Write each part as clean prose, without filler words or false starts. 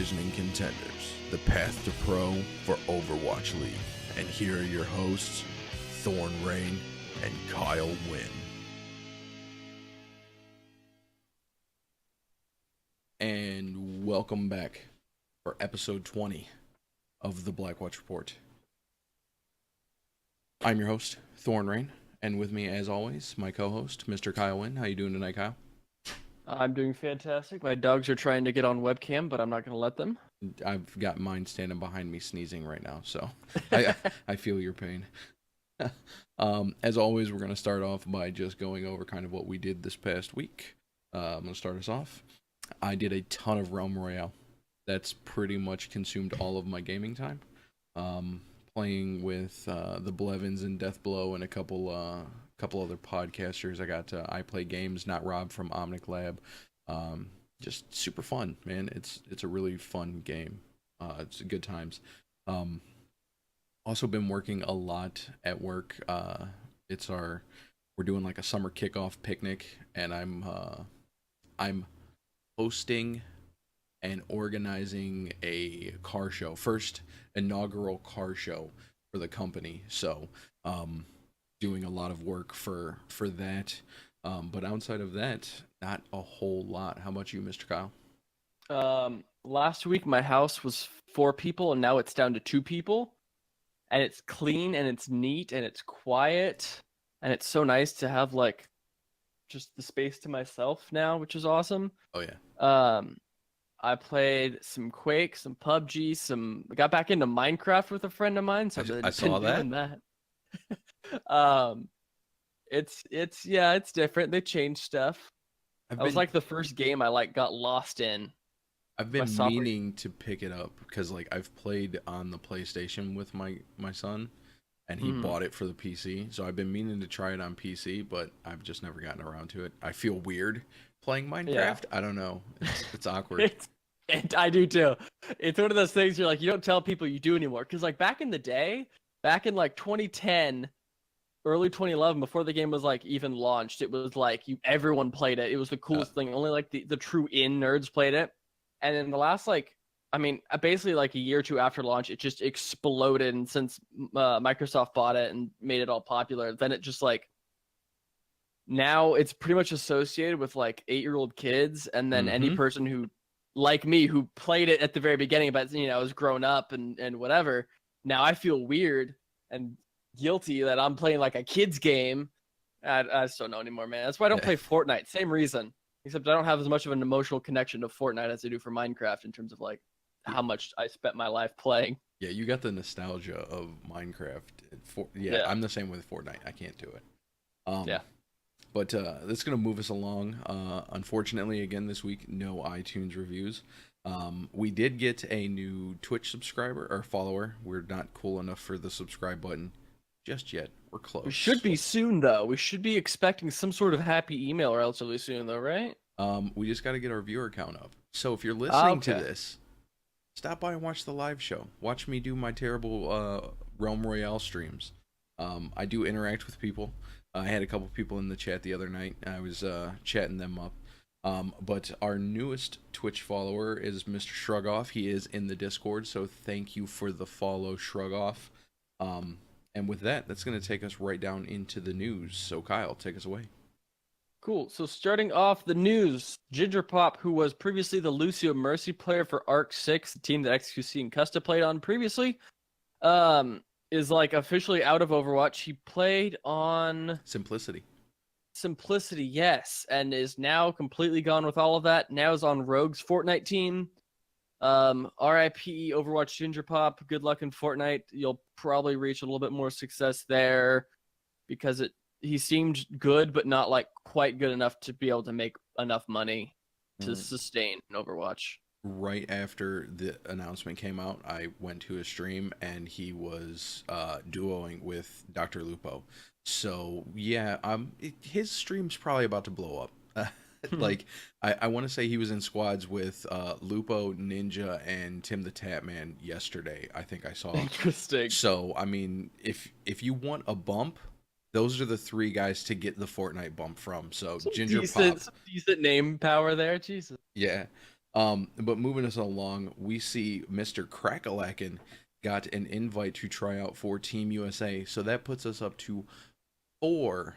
Envision and Contenders, the path to pro for Overwatch League. And here are your hosts, Thornrayne and Kyle Wynn. And welcome back for episode 20 of the Blackwatch Report. I'm your host, Thornrayne, and with me, as always, my co-host, Mr. Kyle Wynn. How you doing tonight, Kyle? I'm doing fantastic. My dogs are trying to get on webcam, but I'm not going to let them. I've got mine standing behind me sneezing right now, so I feel your pain. As always, we're going to start off by just going over kind of what we did this past week. I'm going to start us off. I did a ton of Realm Royale. That's pretty much consumed all of my gaming time. Playing with the Blevins and Deathblow and a couple other podcasters. I got I Play Games, Not Rob from Omnic Lab. Just super fun, man. It's a really fun game. It's good times. Also been working a lot at work. We're doing like a summer kickoff picnic, and I'm hosting and organizing a car show, first inaugural car show for the company. So doing a lot of work for that, but outside of that, not a whole lot. How about you, Mr. Kyle? Last week my house was 4 people, and now it's down to 2 people, and it's clean and it's neat and it's quiet, and it's so nice to have like just the space to myself now, which is awesome. Oh yeah. I played some Quake, some PUBG, got back into Minecraft with a friend of mine. So I saw that. It's different. They changed stuff. That was like the first game I got lost in. I've been meaning to pick it up because I've played on the PlayStation with my son, and he bought it for the PC. So I've been meaning to try it on PC, but I've just never gotten around to it. I feel weird playing Minecraft. Yeah. I don't know. It's awkward. And I do too. It's one of those things you're like, you don't tell people you do anymore. Because back in the day, back in 2010, early 2011, before the game was even launched, it was everyone played it. It was the coolest thing. Only the true nerds played it. And in the last basically a year or two after launch, it just exploded. And since Microsoft bought it and made it all popular, then it just now it's pretty much associated with 8-year-old kids, and then any person who, like me, who played it at the very beginning, but has grown up and whatever. Now I feel weird and guilty that I'm playing a kid's game. I just don't know anymore, man. That's why I don't play Fortnite. Same reason, except I don't have as much of an emotional connection to Fortnite as I do for Minecraft in terms of how much I spent my life playing. Yeah, you got the nostalgia of Minecraft. I'm the same with Fortnite. I can't do it. But that's going to move us along. Unfortunately, again, this week, no iTunes reviews. We did get a new Twitch subscriber or follower. We're not cool enough for the subscribe button just yet. We're close. We should be soon, though. We should be expecting some sort of happy email relatively soon, though, right? We just got to get our viewer count up. So if you're listening to this, stop by and watch the live show. Watch me do my terrible Realm Royale streams. I do interact with people. I had a couple people in the chat the other night. I was chatting them up. But our newest Twitch follower is Mr. Shrugoff. He is in the Discord, so thank you for the follow, Shrugoff. And with that, that's going to take us right down into the news. So, Kyle, take us away. Cool. So, starting off the news, Gingerpop, who was previously the Lucio Mercy player for Arc 6, the team that XQC and Custa played on previously, is officially out of Overwatch. He played on Simplicity, yes, and is now completely gone with all of that. Now is on Rogue's Fortnite team. RIP Overwatch Gingerpop. Good luck in Fortnite. You'll probably reach a little bit more success there because he seemed good, but not quite good enough to be able to make enough money to sustain an Overwatch. Right after the announcement came out, I went to his stream, and he was duoing with Dr. Lupo. So, yeah, his stream's probably about to blow up. I want to say he was in squads with Lupo, Ninja, and Tim the Tapman yesterday. I think I saw. Interesting. So, I mean, if you want a bump, those are the 3 guys to get the Fortnite bump from. So, Gingerpop. Decent name power there, Jesus. Yeah. But moving us along, we see Mr. CrakinLakin got an invite to try out for Team USA. So that puts us up to 4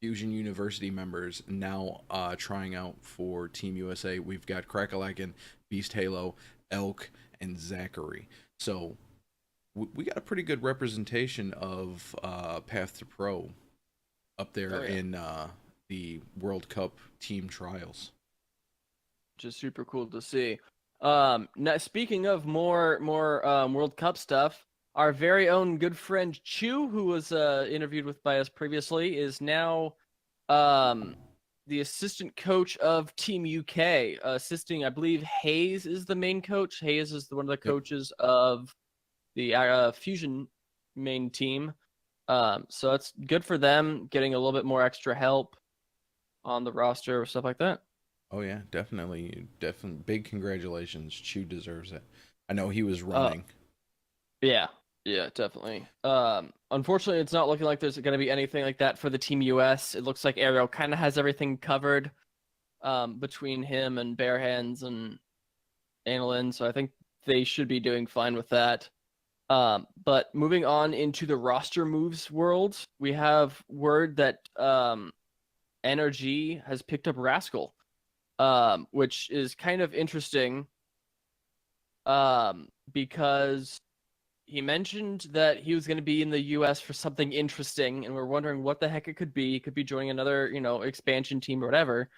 Fusion University members now trying out for Team USA. We've got CrakinLakin, Beast Halo, Elk, and Zachary. So we got a pretty good representation of Path to Pro up there in the World Cup team trials. Which is super cool to see. Now, speaking of more World Cup stuff, our very own good friend Chu, who was interviewed by us previously, is now the assistant coach of Team UK, assisting, I believe, Hayes is the main coach. Hayes is one of the coaches of the Fusion main team. So it's good for them, getting a little bit more extra help on the roster or stuff like that. Oh yeah, definitely. Big congratulations. Chu deserves it. I know he was running. Yeah, definitely. Unfortunately, it's not looking like there's going to be anything like that for the Team US. It looks like Ariel kind of has everything covered between him and Bare Hands and Annalyn, so I think they should be doing fine with that. But moving on into the roster moves world, we have word that NRG has picked up Rascal, which is kind of interesting because he mentioned that he was going to be in the US for something interesting, and we're wondering what the heck it could be. It could be joining another, expansion team or whatever.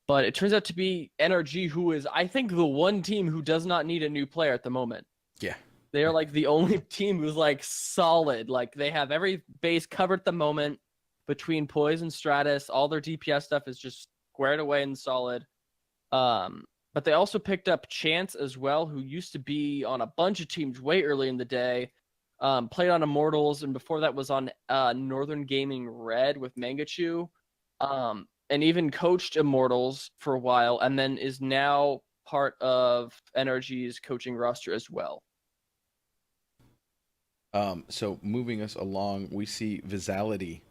But it turns out to be NRG, who is, I think, the one team who does not need a new player at the moment. Yeah. They are like the only team who's like solid. Like they have every base covered at the moment between Poise and Stratus. All their DPS stuff is just squared away and solid. But they also picked up Chance as well, who used to be on a bunch of teams way early in the day. Played on Immortals, and before that was on Northern Gaming Red with Mangachu. And even coached Immortals for a while, and then is now part of NRG's coaching roster as well. So moving us along, we see Vizility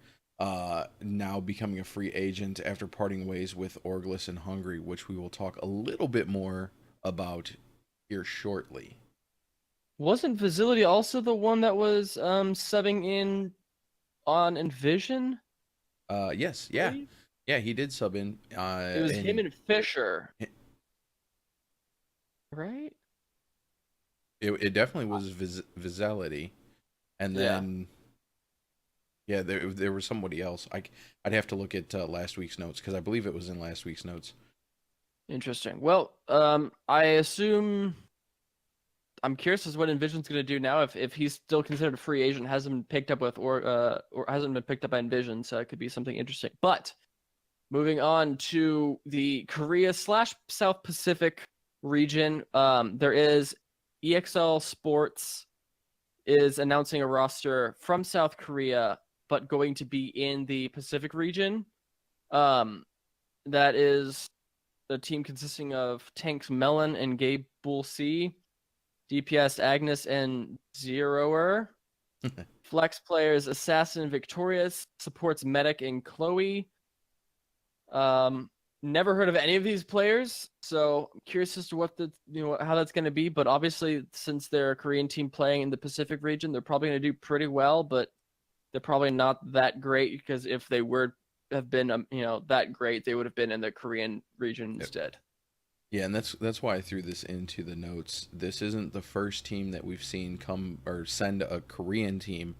now becoming a free agent after parting ways with Orgless and Hungry, which we will talk a little bit more about here shortly. Wasn't Vizility also the one that was subbing in on Envision? Yes, yeah. Yeah, he did sub in. It was him and Fisher. Right? It definitely was Vizility. And then there was somebody else. I'd have to look at last week's notes because I believe it was in last week's notes. Interesting. Well, I assume I'm curious as to what Envision's going to do now. If he's still considered a free agent, hasn't been picked up with or hasn't been picked up by Envision, so it could be something interesting. But moving on to the Korea/South Pacific region, there is EXL-Sports is announcing a roster from South Korea, but going to be in the Pacific region. That is the team consisting of Tanks Melon and Gabe Bull C, DPS Agnes and Zeroer, Flex players Assassin Victorious, supports Medic and Chloe. Never heard of any of these players, so I'm curious as to what how that's going to be. But obviously, since they're a Korean team playing in the Pacific region, they're probably going to do pretty well. But they're probably not that great because if they have been that great, they would have been in the Korean region instead. Yeah, and that's why I threw this into the notes. This isn't the first team that we've seen come or send a Korean team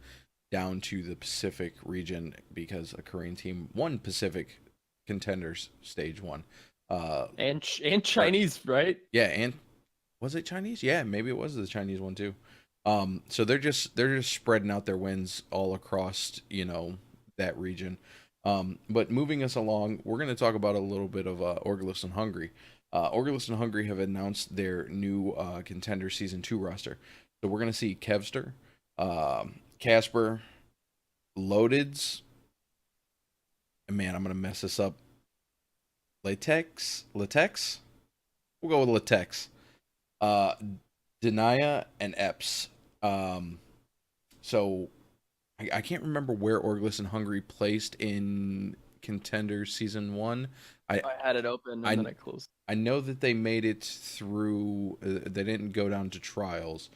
down to the Pacific region because a Korean team won Pacific Contenders stage 1. And Chinese, right? Yeah, and was it Chinese? Yeah, maybe it was the Chinese one too. So they're just spreading out their wins all across, that region. But moving us along, we're going to talk about a little bit of Orgless and Hungry. Orgless and Hungry have announced their new Contender Season 2 roster. So we're going to see Kevster, Casper, Loadeds, and man, I'm going to mess this up. Latex? We'll go with Latex. Denia and Epps. So I can't remember where Orgless and Hungry placed in Contenders Season 1. I had it open and then I closed. I know that they made it through. They didn't go down to trials.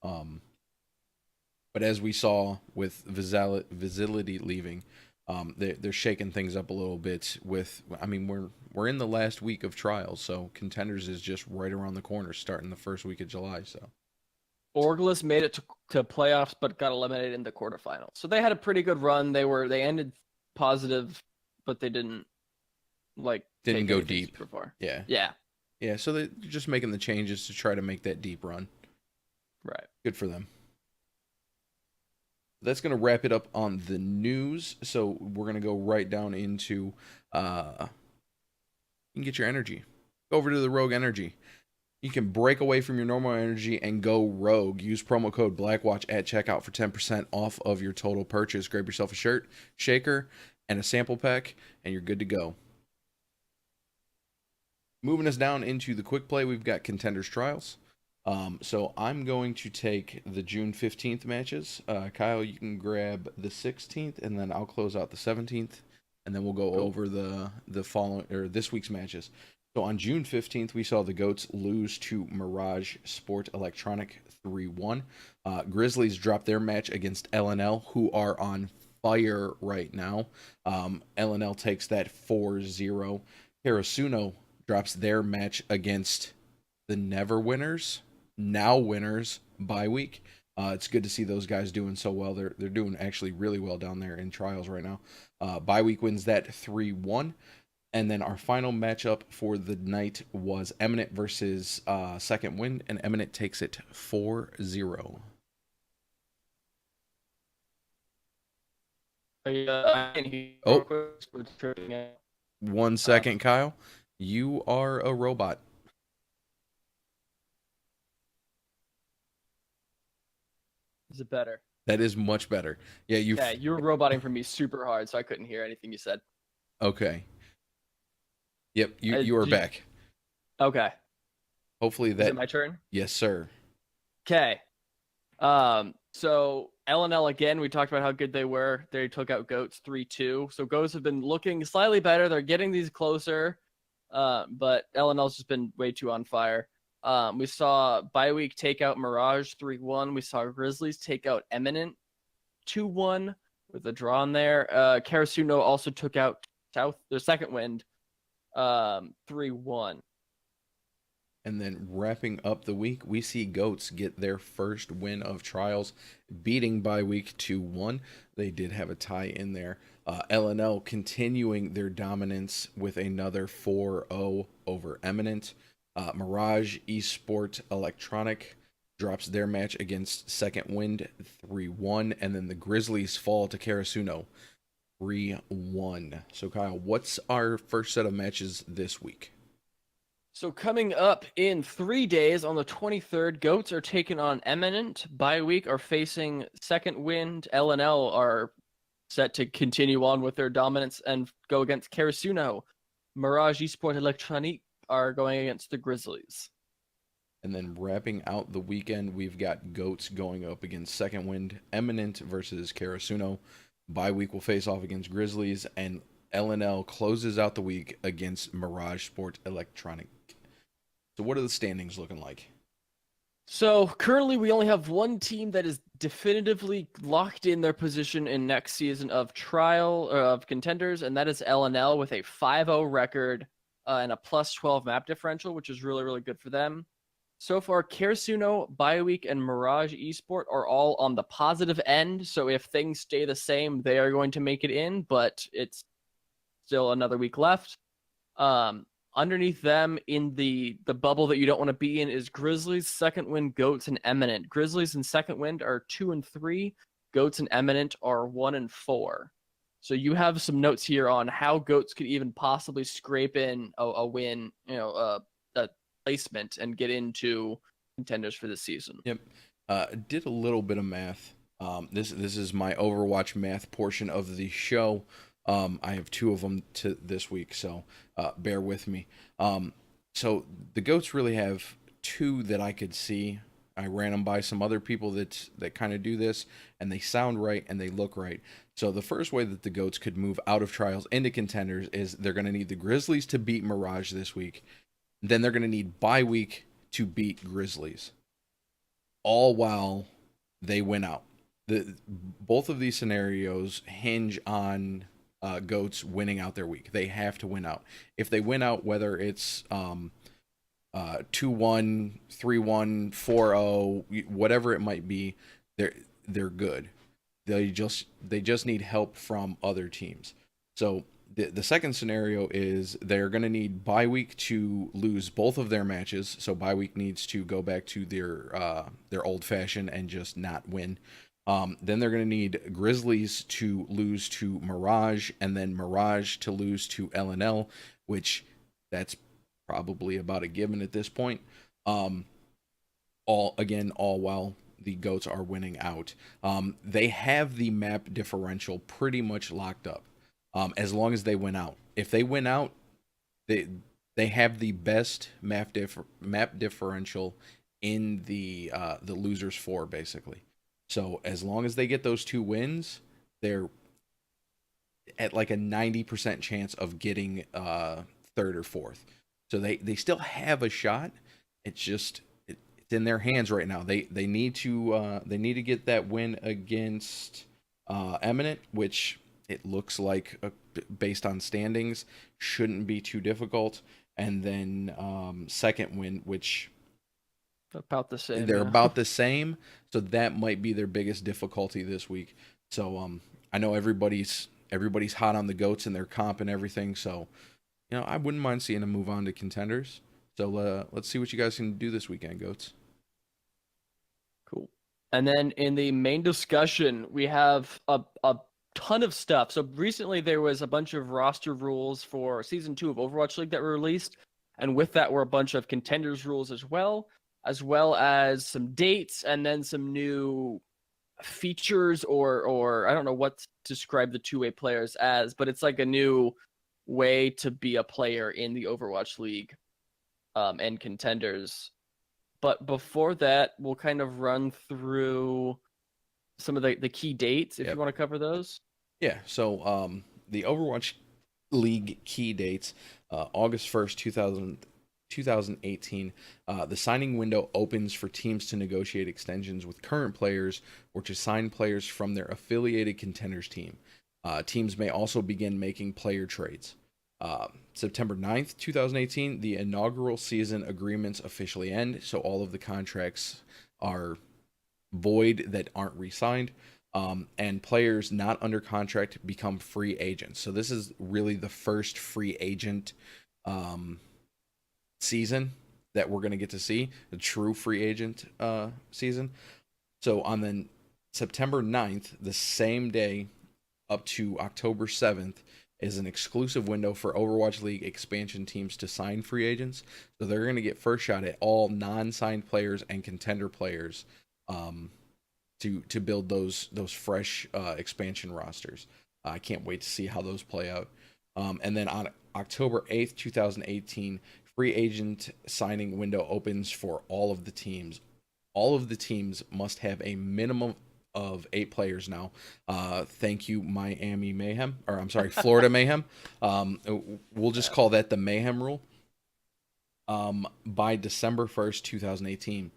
But as we saw with Vizility leaving, they're shaking things up a little bit. We're in the last week of trials, so Contenders is just right around the corner, starting the first week of July. So Orgless made it to playoffs, but got eliminated in the quarterfinals. So they had a pretty good run. They ended positive, but they didn't go deep. Super far. Yeah. So they're just making the changes to try to make that deep run. Right. Good for them. That's going to wrap it up on the news. So we're going to go right down into you can get your energy. Go over to the Rogue Energy. You can break away from your normal energy and go rogue. Use promo code Blackwatch at checkout for 10% off of your total purchase. Grab yourself a shirt, shaker, and a sample pack, and you're good to go. Moving us down into the quick play, we've got Contenders Trials. So I'm going to take the June 15th matches. Kyle, you can grab the 16th, and then I'll close out the 17th, and then we'll go over the following or this week's matches. So on June 15th, we saw the Goats lose to Mirage Sport Electronic 3-1. Grizzlies dropped their match against LNL, who are on fire right now. LNL takes that 4-0. Karasuno drops their match against the Never Winners, now winners, bye week. It's good to see those guys doing so well. They're doing actually really well down there in trials right now. Bye week wins that 3-1. And then our final matchup for the night was Eminent versus Second Wind, and Eminent takes it 4-0. One second, Kyle. You are a robot. Is it better? That is much better. Yeah, you were roboting for me super hard, so I couldn't hear anything you said. Okay. Yep, you are back. Okay. Hopefully that... Is it my turn? Yes, sir. Okay. So LNL again, we talked about how good they were. They took out Goats 3-2. So Goats have been looking slightly better. They're getting these closer. But LNL's just been way too on fire. We saw Bye-Week take out Mirage 3-1. We saw Grizzlies take out Eminent 2-1 with a draw in there. Karasuno also took out their Second Wind 3-1. And then wrapping up the week, we see Goats get their first win of trials, beating Bye-Week 2-1. They did have a tie in there. LNL continuing their dominance with another 4-0 over Eminent. Mirage Esports Electronic drops their match against Second Wind 3-1. And then the Grizzlies fall to Karasuno 3-1. So Kyle, what's our first set of matches this week? So coming up in 3 days on the 23rd, Goats are taking on Eminent. Bye-Week are facing Second Wind. LNL are set to continue on with their dominance and go against Karasuno. Mirage Esports Electronique are going against the Grizzlies. And then wrapping out the weekend, we've got Goats going up against Second Wind. Eminent versus Karasuno. Bye-Week will face off against Grizzlies, and LNL closes out the week against Mirage Sport Electronic. So what are the standings looking like? So currently we only have one team that is definitively locked in their position in next season of Contenders, and that is LNL with a 5-0 record and a +12 map differential, which is really, really good for them. So far, Karasuno, Bye-Week, and Mirage Esport are all on the positive end. So if things stay the same, they are going to make it in, but it's still another week left. Underneath them in the bubble that you don't want to be in is Grizzlies, Second Wind, Goats, and Eminent. Grizzlies and Second Wind are 2-3. Goats and Eminent are 1-4. So you have some notes here on how Goats could even possibly scrape in a win, a placement and get into Contenders for this season. Yep. Did a little bit of math. This is my Overwatch math portion of the show. I have 2 of them to this week, so bear with me. So the Goats really have 2 that I could see I ran them by some other people that kind of do this, and they sound right and they look right. So the first way that the GOATs could move out of trials into contenders is they're going to need the Grizzlies to beat Mirage this week. Then they're going to need bye week to beat Grizzlies, all while they win out. Both of these scenarios hinge on GOATs winning out their week. They have to win out. If they win out, whether it's 2-1, 3-1, 4-0, whatever it might be, they're good. They just need help from other teams. So the second scenario is they're going to need bye week to lose both of their matches. So bye week needs to go back to their old fashioned and just not win. Then they're going to need Grizzlies to lose to Mirage, and then Mirage to lose to LNL, which that's probably about a given at this point. All while the GOATs are winning out. They have the map differential pretty much locked up. As long as they win out. If they win out, they have the best map differential in the losers 4, basically. So as long as they get those 2 wins, they're at like a 90% chance of getting 3rd or 4th. So they still have a shot. It's just it's in their hands right now. They need to get that win against Eminent, which it looks like based on standings shouldn't be too difficult. And then second win, which about the same. They're about the same, so that might be their biggest difficulty this week. So I know everybody's hot on the GOATs and their comp and everything, so I wouldn't mind seeing them move on to contenders. So let's see what you guys can do this weekend, GOATs. Cool. And then in the main discussion, we have a ton of stuff. So recently there was a bunch of roster rules for Season 2 of Overwatch League that were released, and with that were a bunch of contenders rules as well as some dates, and then some new features or I don't know what to describe the two-way players as, but it's like a new way to be a player in the Overwatch League and contenders. But before that, we'll kind of run through some of the key dates if you want to cover those. Yeah, so the Overwatch League key dates, August 1st, 2018, the signing window opens for teams to negotiate extensions with current players or to sign players from their affiliated contenders team. Teams may also begin making player trades. September 9th, 2018, the inaugural season agreements officially end, so all of the contracts are void that aren't re-signed, and players not under contract become free agents. So this is really the first free agent season that we're going to get to see, a true free agent season. So on then September 9th, the same day up to October 7th, is an exclusive window for Overwatch League expansion teams to sign free agents. So they're going to get first shot at all non-signed players and contender players to build those fresh expansion rosters. I can't wait to see how those play out. And then on October 8th, 2018, free agent signing window opens for all of the teams. All of the teams must have a minimum of 8 players now. Thank you, Miami Mayhem, or I'm sorry, Florida Mayhem. We'll just call that the Mayhem rule. By December 1st, 2018,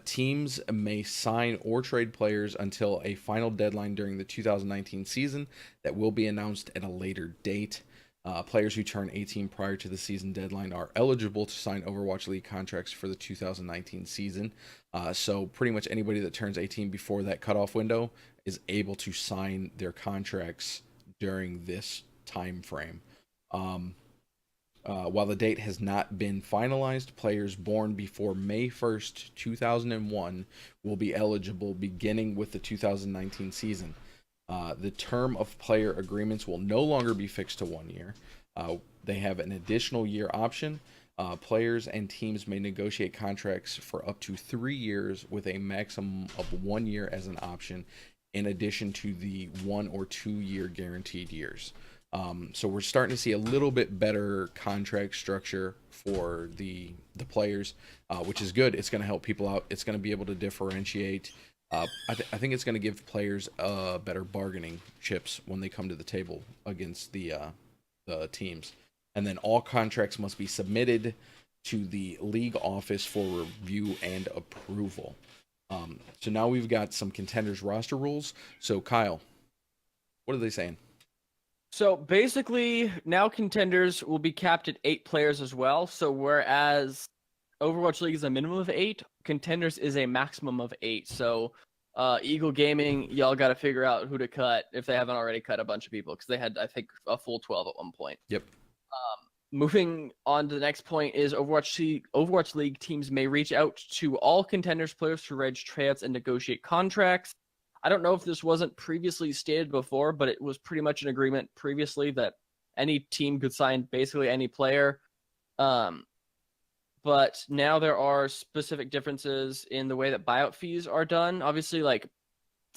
teams may sign or trade players until a final deadline during the 2019 season that will be announced at a later date. Players who turn 18 prior to the season deadline are eligible to sign Overwatch League contracts for the 2019 season. So pretty much anybody that turns 18 before that cutoff window is able to sign their contracts during this time frame. While the date has not been finalized, players born before May 1st, 2001 will be eligible beginning with the 2019 season. The term of player agreements will no longer be fixed to 1 year. They have an additional year option. Players and teams may negotiate contracts for up to 3 years with a maximum of 1 year as an option, in addition to the 1 or 2 year guaranteed years. So we're starting to see a little bit better contract structure for the players, which is good. It's going to help people out. It's going to be able to differentiate. I think it's going to give players better bargaining chips when they come to the table against the teams. And then all contracts must be submitted to the league office for review and approval. So now we've got some Contenders roster rules. So Kyle, what are they saying? So basically, now Contenders will be capped at 8 players as well. So whereas Overwatch League is a minimum of 8, Contenders is a maximum of 8. So Eagle Gaming, y'all got to figure out who to cut if they haven't already cut a bunch of people, because they had, I think, a full 12 at one point. Yep. Moving on to the next point is Overwatch League teams may reach out to all Contenders players to arrange tryouts and negotiate contracts. I don't know if this wasn't previously stated before, but it was pretty much an agreement previously that any team could sign basically any player. But now there are specific differences in the way that buyout fees are done. Obviously, like,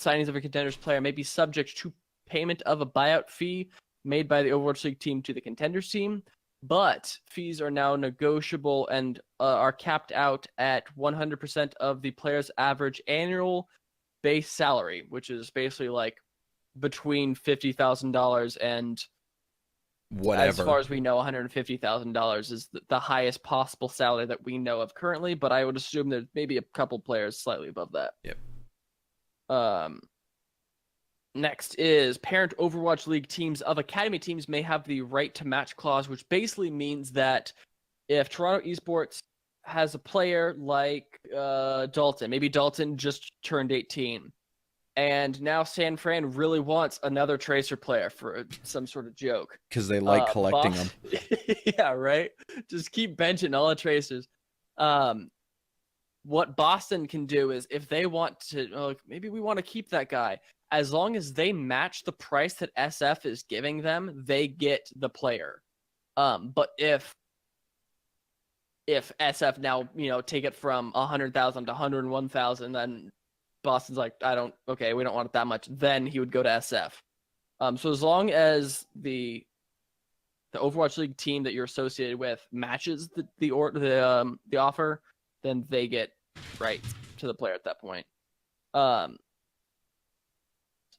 signings of a Contenders player may be subject to payment of a buyout fee made by the Overwatch League team to the Contenders team, but fees are now negotiable and are capped out at 100% of the player's average annual base salary, which is basically like between $50,000 and whatever. As far as we know, $150,000 is the highest possible salary that we know of currently, but I would assume there's maybe a couple players slightly above that. Yep. Next is parent Overwatch League teams of academy teams may have the right to match clause, which basically means that if Toronto Esports has a player like Dalton, maybe Dalton just turned 18, and now San Fran really wants another Tracer player for some sort of joke. Because they like collecting them. Yeah, right? Just keep benching all the Tracers. What Boston can do is if they want to, maybe we want to keep that guy, as long as they match the price that SF is giving them, they get the player. But if SF now, take it from 100,000 to 101,000, then Boston's like, we don't want it that much. Then he would go to SF. So as long as the Overwatch League team that you're associated with matches the offer, then they get rights to the player at that point.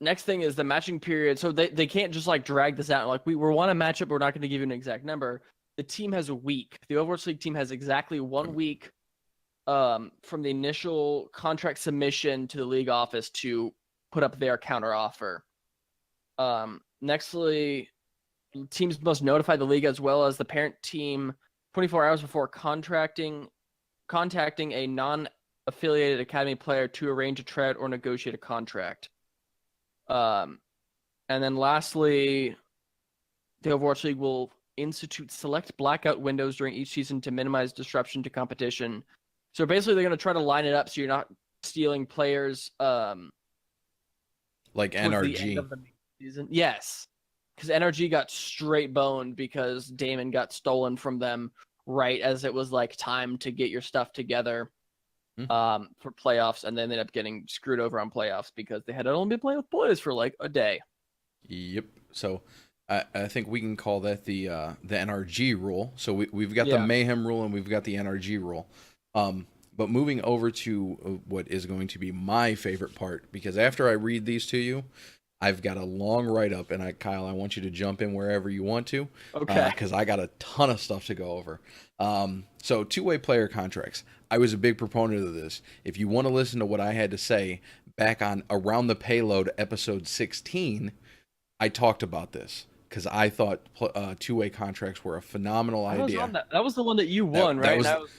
Next thing is the matching period. So they can't just like drag this out. Like we want to match up, but we're not going to give you an exact number. The team has a week. The Overwatch League team has exactly 1 week from the initial contract submission to the league office to put up their counter offer. Nextly, teams must notify the league as well as the parent team 24 hours before contacting a non-affiliated academy player to arrange a tryout or negotiate a contract. And then lastly, the Overwatch League will institute select blackout windows during each season to minimize disruption to competition. So basically, they're going to try to line it up so you're not stealing players. Like NRG. The end of the season. Yes, because NRG got straight boned because Damon got stolen from them right as it was like time to get your stuff together for playoffs, and then they ended up getting screwed over on playoffs because they had only been playing with boys for like a day. Yep. So I think we can call that the NRG rule. So we've got the Mayhem rule and we've got the NRG rule. But moving over to what is going to be my favorite part, because after I read these to you, I've got a long write-up, and Kyle, I want you to jump in wherever you want to. Okay. Because I got a ton of stuff to go over. So two-way player contracts. I was a big proponent of this. If you want to listen to what I had to say back on Around the Payload episode 16, I talked about this because I thought two-way contracts were a phenomenal idea. That was the one that you won, right? That was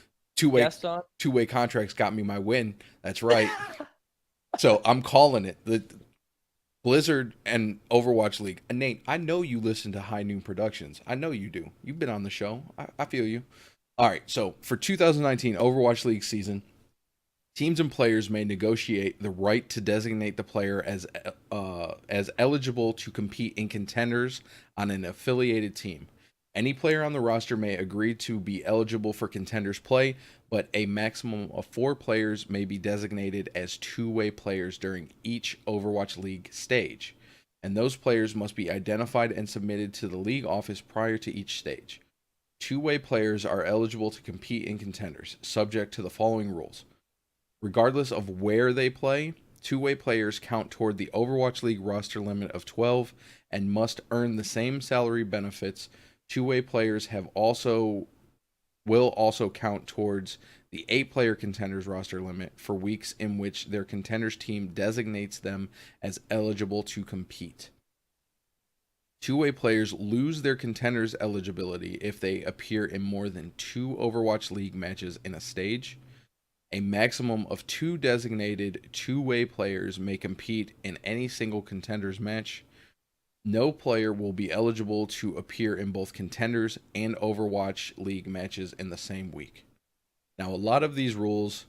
two-way contracts got me my win. That's right. So I'm calling it. The Blizzard and Overwatch League. And Nate, I know you listen to High Noon Productions. I know you do. You've been on the show. I feel you. All right, so for 2019 Overwatch League season, teams and players may negotiate the right to designate the player as eligible to compete in Contenders on an affiliated team. Any player on the roster may agree to be eligible for Contenders play, but a maximum of 4 players may be designated as two-way players during each Overwatch League stage. and those players must be identified and submitted to the league office prior to each stage. Two-way players are eligible to compete in Contenders, subject to the following rules. Regardless of where they play, two-way players count toward the Overwatch League roster limit of 12 and must earn the same salary benefits. Two-way players will also count towards the 8-player Contenders roster limit for weeks in which their Contenders team designates them as eligible to compete. Two-way players lose their Contenders eligibility if they appear in more than 2 Overwatch League matches in a stage. A maximum of 2 designated two-way players may compete in any single Contenders match. No player will be eligible to appear in both Contenders and Overwatch League matches in the same week. Now, a lot of these rules,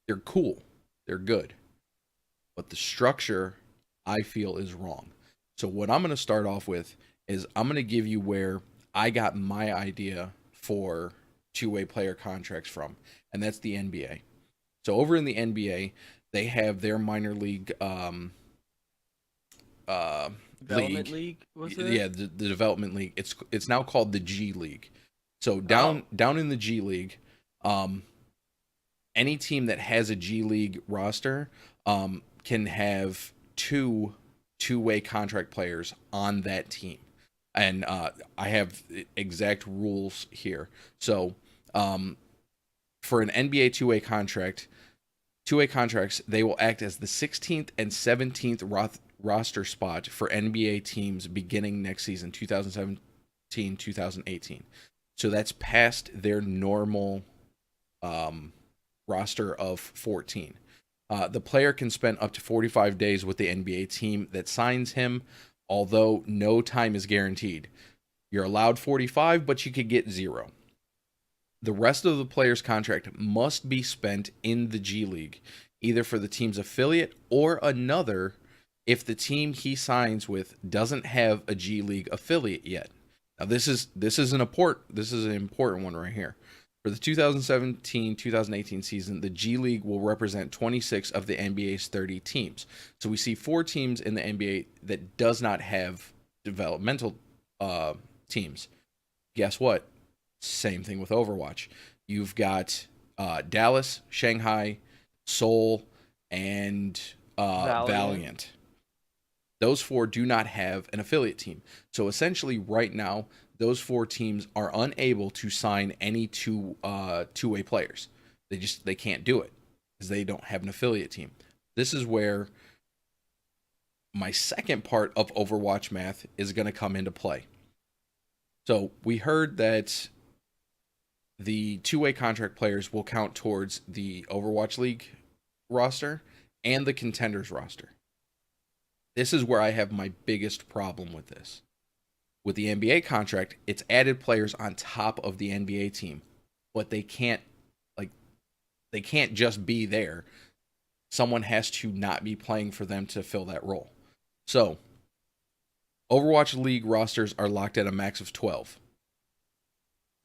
they're cool. They're good. But the structure, I feel, is wrong. So what I'm going to start off with is I'm going to give you where I got my idea for two-way player contracts from, and that's the NBA. So over in the NBA, they have their minor league Development league, was it? Yeah, the development league. It's now called the G League. So down in the G League, any team that has a G League roster can have two-way contract players on that team. And I have exact rules here. So for an NBA two-way contract, two-way contracts, they will act as the 16th and 17th roster spot for NBA teams beginning next season, 2017-2018. So that's past their normal roster of 14. The player can spend up to 45 days with the NBA team that signs him, although no time is guaranteed. You're allowed 45, but you could get 0. The rest of the player's contract must be spent in the G League, either for the team's affiliate or another if the team he signs with doesn't have a G League affiliate yet. Now this is an important one right here. For the 2017-2018 season, the G League will represent 26 of the NBA's 30 teams. So we see 4 teams in the NBA that does not have developmental teams. Guess what? Same thing with Overwatch. You've got Dallas, Shanghai, Seoul, and Valiant. Those 4 do not have an affiliate team. So essentially right now, those 4 teams are unable to sign any two-way players. They can't do it because they don't have an affiliate team. This is where my second part of Overwatch math is going to come into play. So we heard that the two-way contract players will count towards the Overwatch League roster and the Contenders roster. This is where I have my biggest problem with this. With the NBA contract, it's added players on top of the NBA team, but they can't just be there. Someone has to not be playing for them to fill that role. So, Overwatch League rosters are locked at a max of 12.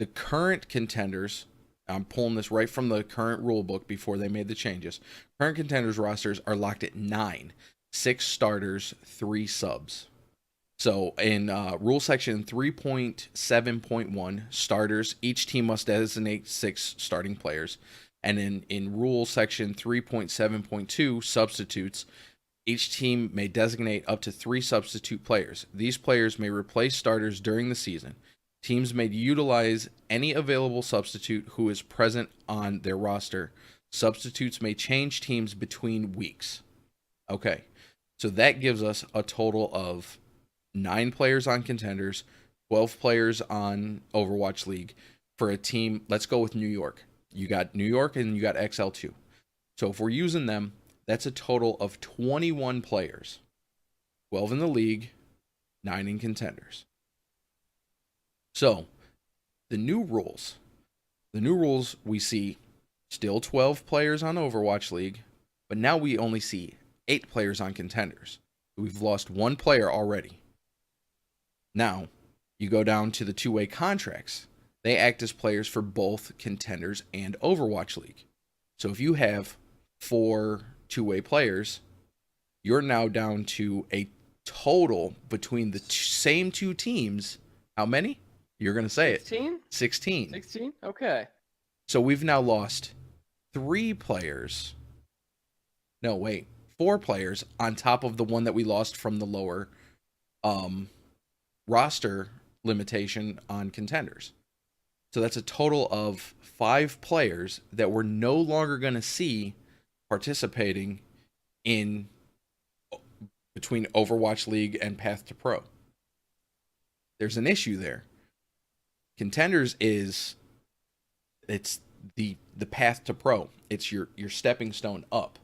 The current Contenders, I'm pulling this right from the current rule book before they made the changes. Current Contenders rosters are locked at 9, 6 starters, 3 subs. So in rule section 3.7.1, starters, each team must designate 6 starting players. And in rule section 3.7.2, substitutes, each team may designate up to 3 substitute players. These players may replace starters during the season. Teams may utilize any available substitute who is present on their roster. Substitutes may change teams between weeks. Okay, so that gives us a total of 9 players on Contenders, 12 players on Overwatch League for a team. Let's go with New York. You got New York and you got XL2. So if we're using them, that's a total of 21 players. 12 in the league, 9 in Contenders. So the new rules we see still 12 players on Overwatch League, but now we only see 8 players on Contenders. We've lost 1 player already. Now, you go down to the two-way contracts. They act as players for both Contenders and Overwatch League. So if you have 4 two-way players, you're now down to a total between the same two teams, how many? You're going to say 16? it. 16. 16? Okay. So we've now lost 3 players. No, wait. 4 players on top of the one that we lost from the lower roster limitation on Contenders. So that's a total of 5 players that we're no longer going to see participating in between Overwatch League and Path to Pro. There's an issue there. Contenders it's the path to pro. It's your stepping stone up.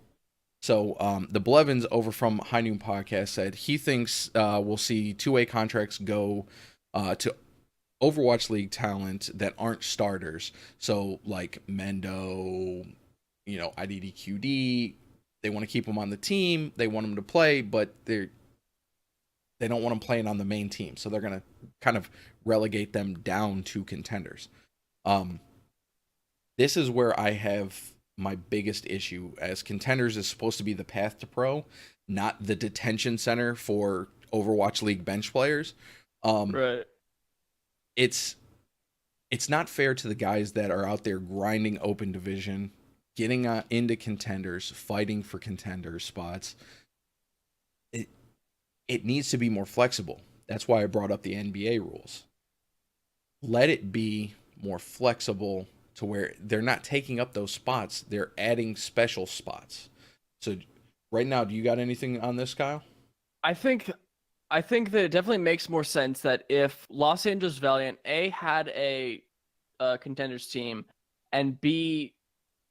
So the Blevins over from High Noon Podcast said he thinks we'll see 2-way contracts go to Overwatch League talent that aren't starters. So like Mendo, IDDQD, they want to keep them on the team. They want them to play, but they don't want them playing on the main team. So they're going to kind of relegate them down to Contenders. This is where I have my biggest issue, as Contenders is supposed to be the path to pro, not the detention center for Overwatch League bench players. Right. It's not fair to the guys that are out there grinding open division, getting into Contenders, fighting for Contender spots. It needs to be more flexible. That's why I brought up the NBA rules. Let it be more flexible to where they're not taking up those spots. They're adding special spots. So right now, do you got anything on this, Kyle? I think that it definitely makes more sense that if Los Angeles Valiant A had a Contenders team, and B,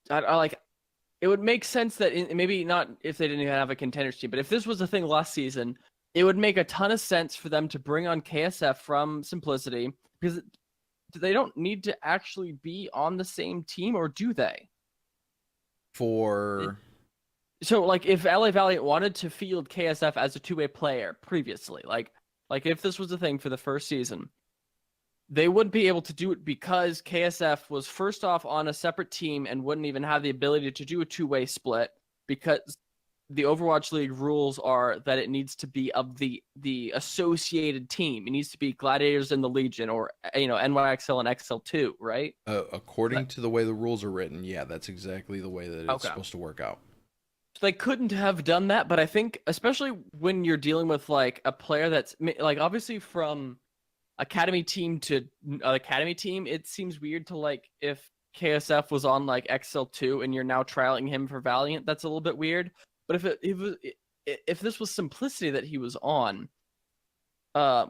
it would make sense that maybe not if they didn't even have a Contenders team, but if this was a thing last season, it would make a ton of sense for them to bring on KSF from Simplicity, because they don't need to actually be on the same team, or do they? So like if LA Valiant wanted to field KSF as a 2-way player previously, like if this was a thing for the first season, they wouldn't be able to do it because KSF was first off on a separate team and wouldn't even have the ability to do a 2-way split, because the Overwatch League rules are that it needs to be of the associated team. It needs to be Gladiators and the Legion, or NYXL and XL2, right? According to the way the rules are written, yeah, that's exactly the way that it's supposed to work out. So they couldn't have done that, but I think especially when you're dealing with like a player that's like obviously from academy team to academy team, it seems weird to like if KSF was on like XL2 and you're now trialing him for Valiant, that's a little bit weird. But if this was Simplicity that he was on,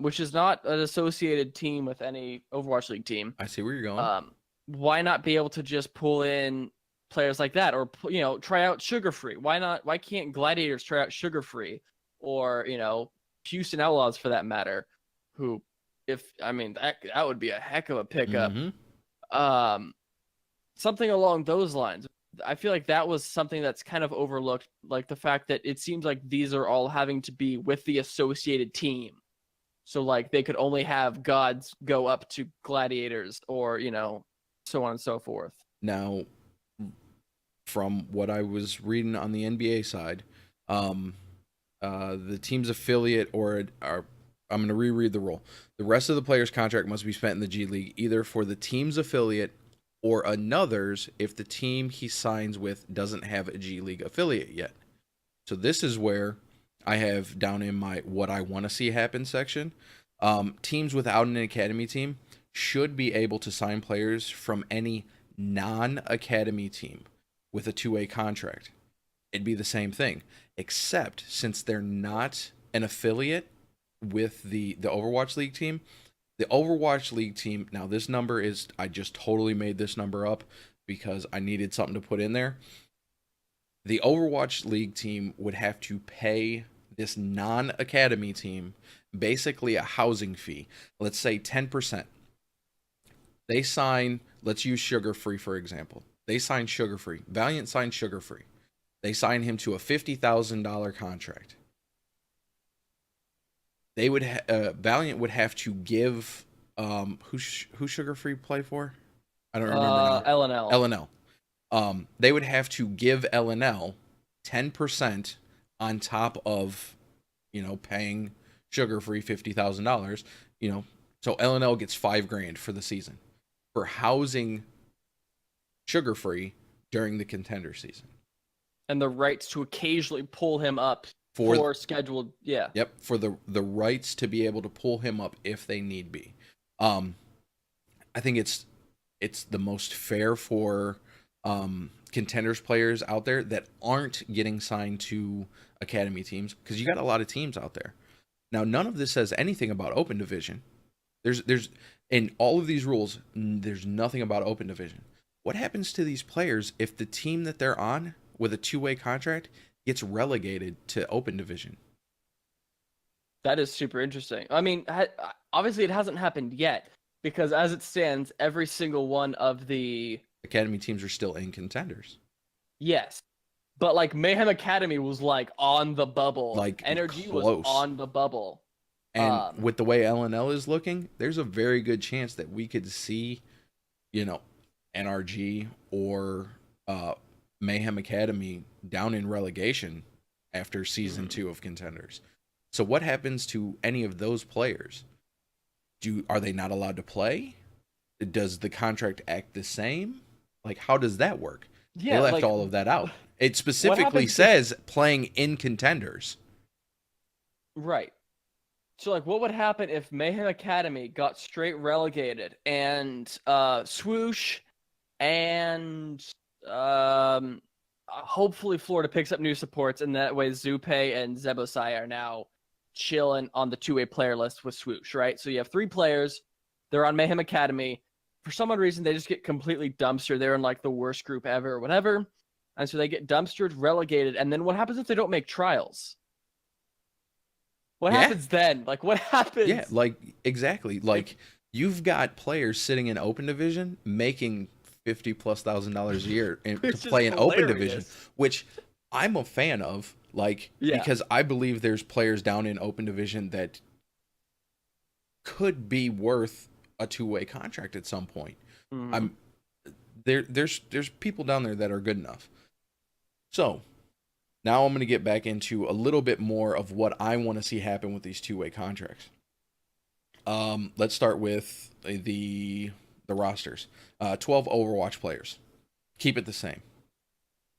which is not an associated team with any Overwatch League team, I see where you're going. Why not be able to just pull in players like that, or try out Sugar Free? Why not? Why can't Gladiators try out Sugar Free, or Houston Outlaws for that matter? Who, that would be a heck of a pickup. Mm-hmm. Something along those lines. I feel like that was something that's kind of overlooked, like the fact that it seems like these are all having to be with the associated team. So like they could only have gods go up to Gladiators, or so on and so forth. Now, from what I was reading on the NBA side, the team's affiliate I'm going to reread the rule. The rest of the player's contract must be spent in the G League, either for the team's affiliate or another's if the team he signs with doesn't have a G League affiliate yet. So this is where I have down in my what I want to see happen section. Teams without an academy team should be able to sign players from any non-academy team with a 2-way contract. It'd be the same thing, except since they're not an affiliate with the Overwatch League team, the Overwatch League team, now this number is, I just totally made this number up because I needed something to put in there. The Overwatch League team would have to pay this non-academy team basically a housing fee. Let's say 10%. They sign, let's use Sugar Free for example. They sign Sugar Free. Valiant signed Sugar Free. They sign him to a $50,000 contract. They would Valiant would have to give who Sugar Free play for? I don't remember now. LNL. LNL. They would have to give LNL 10% on top of paying Sugar Free $50,000, so LNL gets $5,000 for the season for housing Sugar Free during the Contender season. And the rights to occasionally pull him up for scheduled, yeah. Yep, for the rights to be able to pull him up if they need be. I think it's the most fair for Contenders players out there that aren't getting signed to academy teams, because you got a lot of teams out there. Now, none of this says anything about Open Division. There's in all of these rules, there's nothing about Open Division. What happens to these players if the team that they're on with a two-way contract gets relegated to Open Division? That is super interesting. I mean, obviously it hasn't happened yet, because as it stands, every single one of the academy teams are still in Contenders. Yes. But like Mayhem Academy was like on the bubble. Like Energy close. was on the bubble. And with the way LNL is looking, there's a very good chance that we could see, NRG or Mayhem Academy down in relegation after season 2 of Contenders. So what happens to any of those players? Are they not allowed to play? Does the contract act the same? Like, how does that work? Yeah, they left all of that out. It specifically says playing in Contenders. Right. So, like, what would happen if Mayhem Academy got straight relegated and Swoosh and hopefully Florida picks up new supports, and that way Zupe and Zebosai are now chilling on the two-way player list with Swoosh, right? So you have 3 players. They're on Mayhem Academy. For some odd reason, they just get completely dumpstered. They're in like the worst group ever or whatever. And so they get dumpstered, relegated. And then what happens if they don't make trials? What happens then? Like, what happens? Yeah, like, exactly. Like, you've got players sitting in Open Division making $50,000+ a year to play in Open Division, which I'm a fan of. Like, because I believe there's players down in Open Division that could be worth a two-way contract at some point. There's people down there that are good enough. So now I'm going to get back into a little bit more of what I want to see happen with these two-way contracts. Let's start with the rosters. 12 Overwatch players. Keep it the same.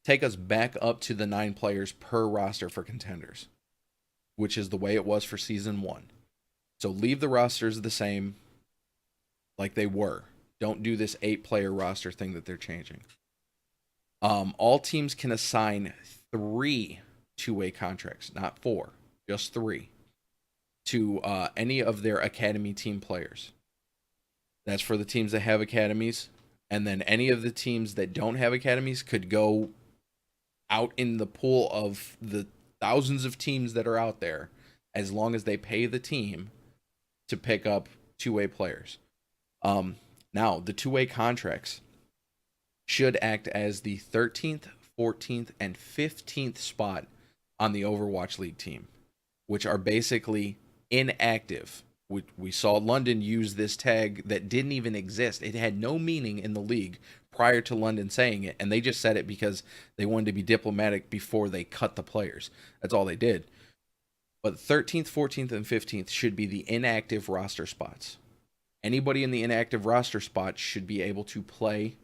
Take us back up to the 9 players per roster for Contenders, which is the way it was for Season 1. So leave the rosters the same like they were. Don't do this 8-player roster thing that they're changing. All teams can assign 3 two-way contracts, not 4, just 3, to any of their academy team players. That's for the teams that have academies. And then any of the teams that don't have academies could go out in the pool of the thousands of teams that are out there, as long as they pay the team to pick up two-way players. Now, the two-way contracts should act as the 13th, 14th, and 15th spot on the Overwatch League team, which are basically inactive. We saw London use this tag that didn't even exist. It had no meaning in the league prior to London saying it, and they just said it because they wanted to be diplomatic before they cut the players. That's all they did. But 13th, 14th, and 15th should be the inactive roster spots. Anybody in the inactive roster spot should be able to play.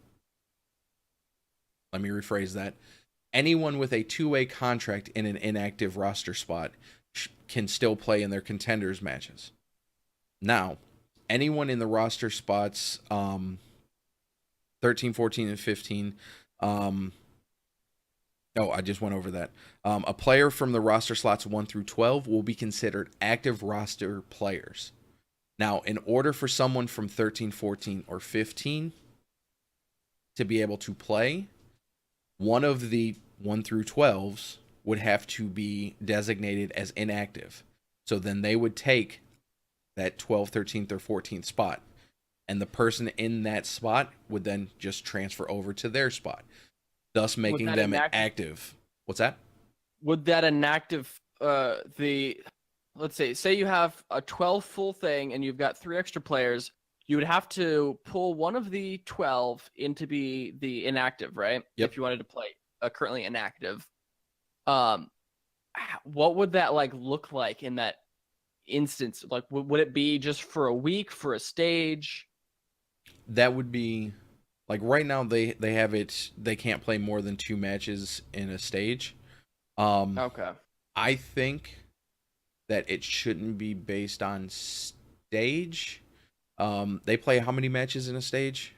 Let me rephrase that. Anyone with a two-way contract in an inactive roster spot can still play in their Contenders matches. Now, anyone in the roster spots 13, 14, and 15. I just went over that. A player from the roster slots 1 through 12 will be considered active roster players. Now, in order for someone from 13, 14, or 15 to be able to play, one of the 1 through 12s would have to be designated as inactive. So then they would take that 12th, 13th, or 14th spot. And the person in that spot would then just transfer over to their spot, thus making them active. What's that? Would that inactive, let's say you have a 12 full thing and you've got 3 extra players, you would have to pull one of the 12 into be the inactive, right? Yep. If you wanted to play currently inactive. what would that like look like in that instance? Like, would it be just for a week, for a stage? That would be like right now they have it. They can't play more than 2 matches in a stage. Um, Okay. I think that it shouldn't be based on stage. They play how many matches in a stage?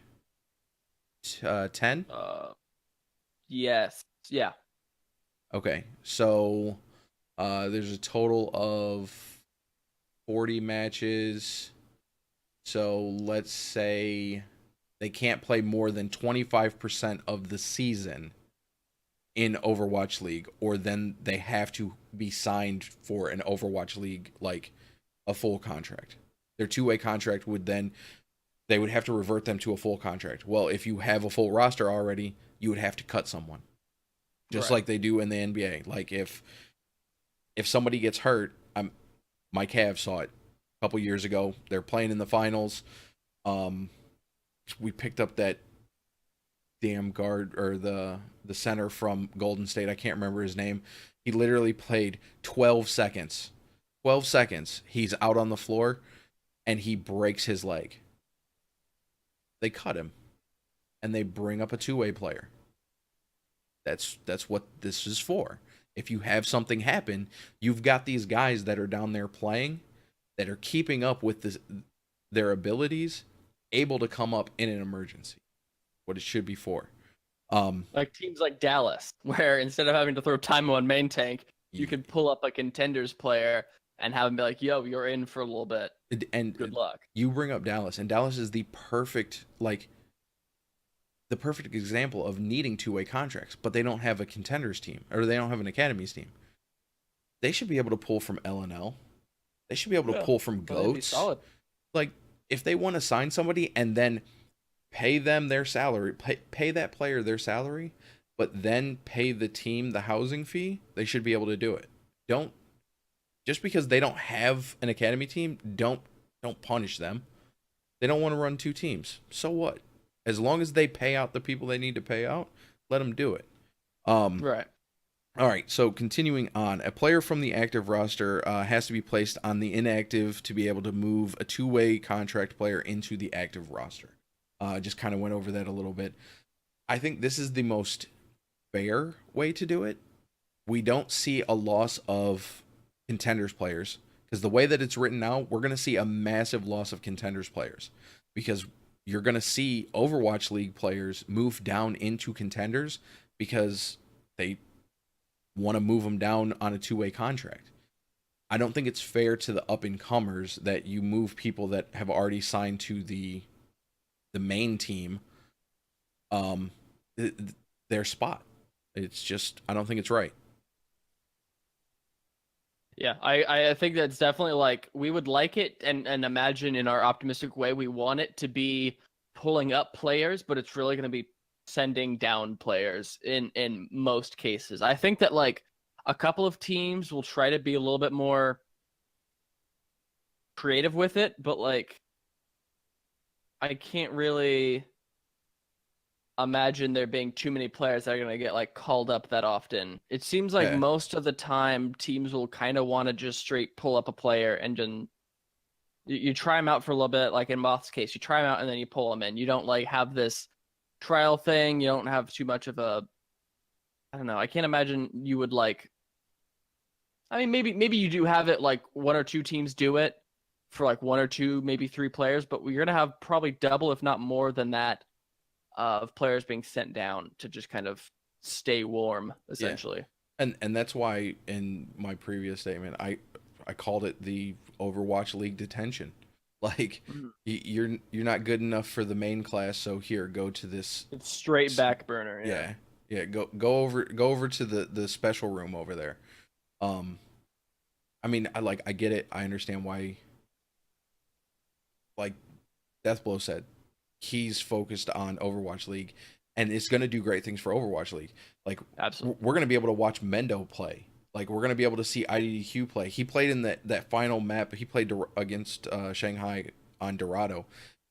10? Yes. Yeah. Okay. So there's a total of 40 matches. So let's say they can't play more than 25% of the season in Overwatch League, or then they have to be signed for an Overwatch League, like a full contract. Their two-way contract would then, they would have to revert them to a full contract. Well, if you have a full roster already, you would have to cut someone, just Right. like they do in the NBA. Like if somebody gets hurt, my Cavs saw it a couple years ago. They're playing in the finals. We picked up that damn guard, or the center from Golden State. I can't remember his name. He literally played 12 seconds. 12 seconds. He's out on the floor and he breaks his leg. They cut him and they bring up a two-way player. That's what this is for. If you have something happen, you've got these guys that are down there playing, that are keeping up with their abilities, able to come up in an emergency. What it should be for. Like teams like Dallas, where instead of having to throw time on main tank, you could pull up a Contenders player and have him be like, "Yo, you're in for a little bit. And Good luck." you bring up Dallas, and Dallas is the perfect example of needing two-way contracts, but they don't have a Contenders team, or they don't have an academies team. They should be able to pull from LNL. They should be able to pull from Goats. Solid. Like, if they want to sign somebody and then pay them their salary, pay that player their salary, but then pay the team the housing fee, they should be able to do it. Don't, just because they don't have an academy team, don't punish them. They don't want to run two teams. So what? As long as they pay out the people they need to pay out, let them do it. Right. All right, so continuing on, a player from the active roster has to be placed on the inactive to be able to move a two-way contract player into the active roster. Just kind of went over that a little bit. I think this is the most fair way to do it. We don't see a loss of Contenders players, because the way that it's written now, we're going to see a massive loss of Contenders players, because you're going to see Overwatch League players move down into Contenders because they want to move them down on a two-way contract. I don't think it's fair to the up-and-comers that you move people that have already signed to the main team their spot. It's just, I don't think it's right. Yeah, I think that's definitely like, we would like it and imagine in our optimistic way we want it to be pulling up players, but it's really going to be sending down players in most cases. I think that like a couple of teams will try to be a little bit more creative with it, but like I can't really imagine there being too many players that are going to get like called up that often. It seems like most of the time teams will kind of want to just straight pull up a player and then you try them out for a little bit. Like in Moth's case, you try them out and then you pull them in. You don't like have this trial thing. You don't have too much of a, I don't know. I can't imagine you would like, I mean, maybe you do have it like one or two teams do it for like one or two, maybe three players, but you're going to have probably double, if not more than that, of players being sent down to just kind of stay warm, essentially. Yeah. And that's why in my previous statement I called it the Overwatch League detention. Like, you're not good enough for the main class, so here, go to this. It's straight back burner. Yeah. Go over to the special room over there. I mean, I get it. I understand why. Like Deathblow said, he's focused on Overwatch League, and it's going to do great things for Overwatch League. Like, absolutely, we're going to be able to watch Mendo play. Like, we're going to be able to see IDDQ play. He played in that final map. He played against Shanghai on Dorado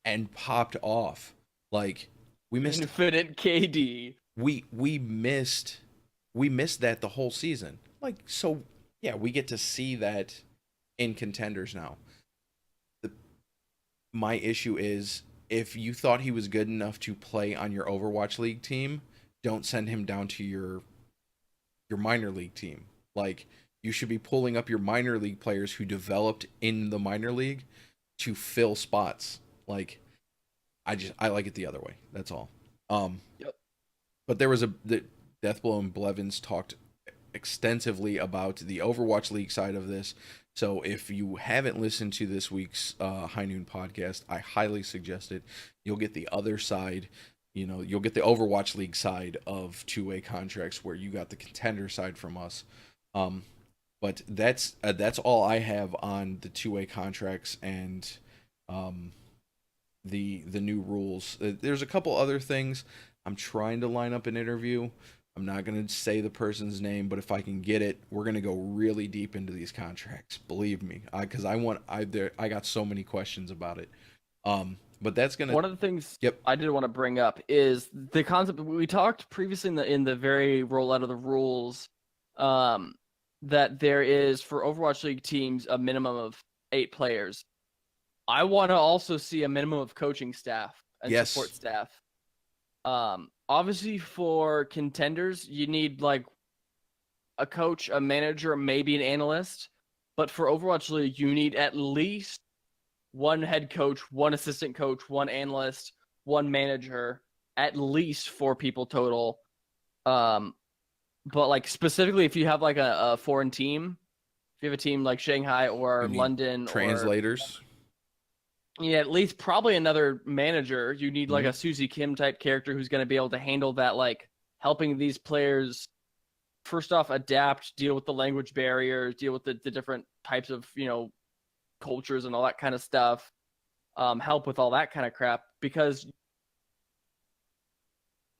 and popped off. Like, we missed Infinite KD. We missed that the whole season. Yeah, we get to see that in Contenders now. My issue is, if you thought he was good enough to play on your Overwatch League team, don't send him down to your minor league team. Like, you should be pulling up your minor league players who developed in the minor league to fill spots. Like, I like it the other way. That's all. Yep. But there was the Deathblow and Blevins talked extensively about the Overwatch League side of this. So if you haven't listened to this week's High Noon podcast, I highly suggest it. You'll get the other side. You'll get the Overwatch League side of two-way contracts, where you got the Contender side from us. But that's all I have on the two-way contracts and the new rules. There's a couple other things. I'm trying to line up an interview. I'm not going to say the person's name, but if I can get it, we're going to go really deep into these contracts. Believe me, because I got so many questions about it. But that's gonna. One of the things Yep. I did want to bring up is the concept we talked previously in the very rollout of the rules, that there is for Overwatch League teams a minimum of 8 players. I want to also see a minimum of coaching staff and support staff. Obviously for Contenders, you need like a coach, a manager, maybe an analyst. But for Overwatch League, you need at least one head coach, one assistant coach, one analyst, one manager, at least 4 people total. But like specifically, if you have like a foreign team, if you have a team like Shanghai or London, translators. Yeah, at least probably another manager. You need like a Susie Kim type character who's going to be able to handle that, like helping these players first off adapt, deal with the language barriers, deal with the different types of, cultures and all that kind of stuff, help with all that kind of crap. Because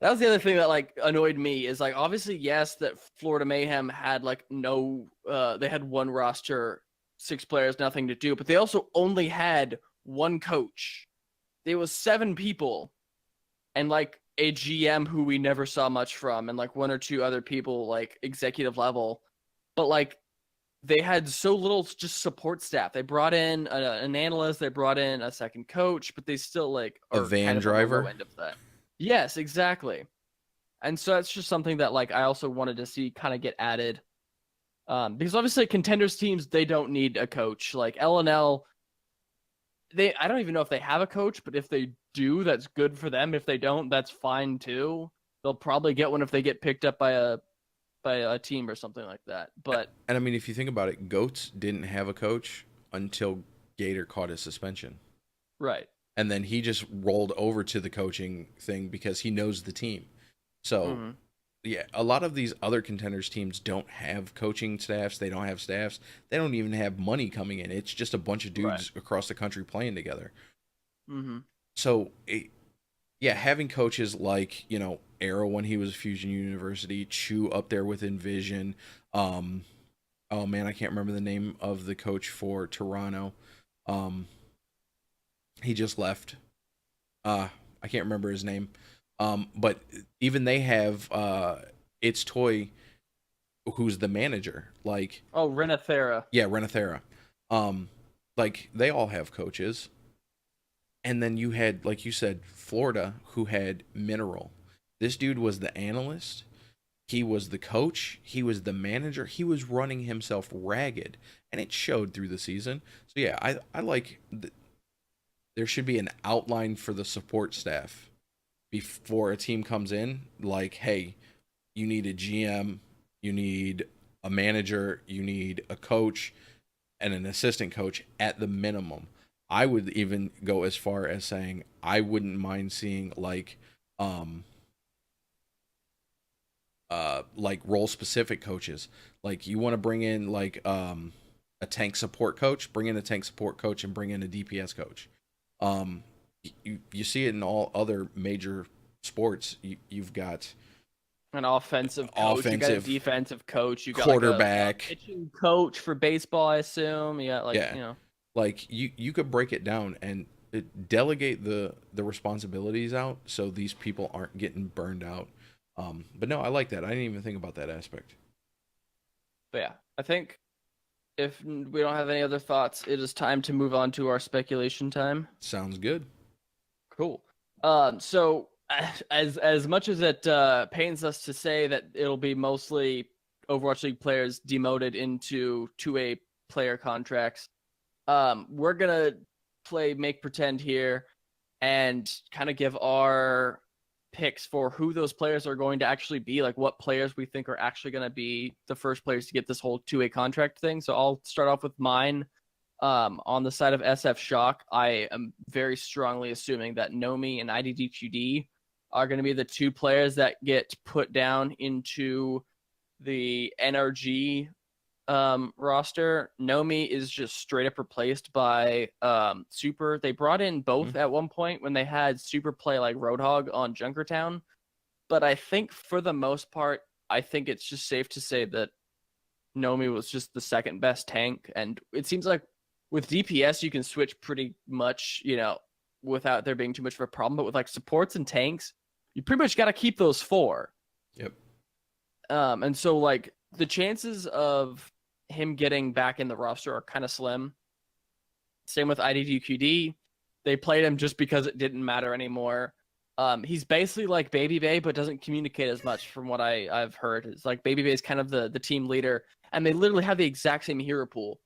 that was the other thing that like annoyed me is like, obviously, yes, that Florida Mayhem had like they had one roster, 6 players, nothing to do, but they also only had one coach. There was 7 people and like a GM who we never saw much from, and like 1 or 2 other people like executive level. But like they had so little just support staff. They brought in an analyst, they brought in a second coach, but they still like are a van kind of driver. On the low end of that. Yes, exactly. And so that's just something that like I also wanted to see kind of get added. Because obviously Contenders teams, they don't need a coach. Like LNL, I don't even know if they have a coach, but if they do, that's good for them. If they don't, that's fine too. They'll probably get one if they get picked up by a team or something like that. And I mean, if you think about it, Goats didn't have a coach until Gator caught his suspension. Right. And then he just rolled over to the coaching thing because he knows the team. So, yeah, a lot of these other Contenders teams don't have coaching staffs. They don't have staffs. They don't even have money coming in. It's just a bunch of dudes across the country playing together. So, having coaches like, Arrow when he was Fusion University, Chu up there with Envision. Oh, man, I can't remember the name of the coach for Toronto. He just left. I can't remember his name. But even they have It's Toy, who's the manager. Like, Renathera. Yeah, Renathera. Like they all have coaches. And then you had, like you said, Florida, who had Mineral. This dude was the analyst. He was the coach. He was the manager. He was running himself ragged, and it showed through the season. So yeah, I like. There should be an outline for the support staff before a team comes in. Like, hey, you need a GM, you need a manager, you need a coach, and an assistant coach at the minimum. I would even go as far as saying I wouldn't mind seeing like role specific coaches. Like you want to bring in like a tank support coach, bring in a tank support coach and bring in a DPS coach. You see it in all other major sports. You've got an offensive coach, you got a defensive coach, you got quarterback, like a pitching coach for baseball, I assume. You got like you could break it down and delegate the responsibilities out so these people aren't getting burned out. But no, I like that. I didn't even think about that aspect. But yeah, I think if we don't have any other thoughts, it is time to move on to our speculation time. Sounds good. Cool. So as much as it pains us to say that it'll be mostly Overwatch League players demoted into 2A player contracts, we're gonna play make pretend here and kind of give our picks for who those players are going to actually be, like what players we think are actually going to be the first players to get this whole 2A contract thing. So I'll start off with mine. On the side of SF Shock, I am very strongly assuming that Nomi and IDDQD are going to be the two players that get put down into the NRG roster. Nomi is just straight up replaced by Super. They brought in both at one point when they had Super play like Roadhog on Junkertown. But I think for the most part, I think it's just safe to say that Nomi was just the second best tank. And it seems like with DPS, you can switch pretty much, without there being too much of a problem. But with like supports and tanks, you pretty much got to keep those four. Yep. And so like the chances of him getting back in the roster are kind of slim. Same with IDDQD. They played him just because it didn't matter anymore. He's basically like Baby Bay, but doesn't communicate as much from what I've heard. It's like Baby Bay is kind of the team leader, and they literally have the exact same hero pool.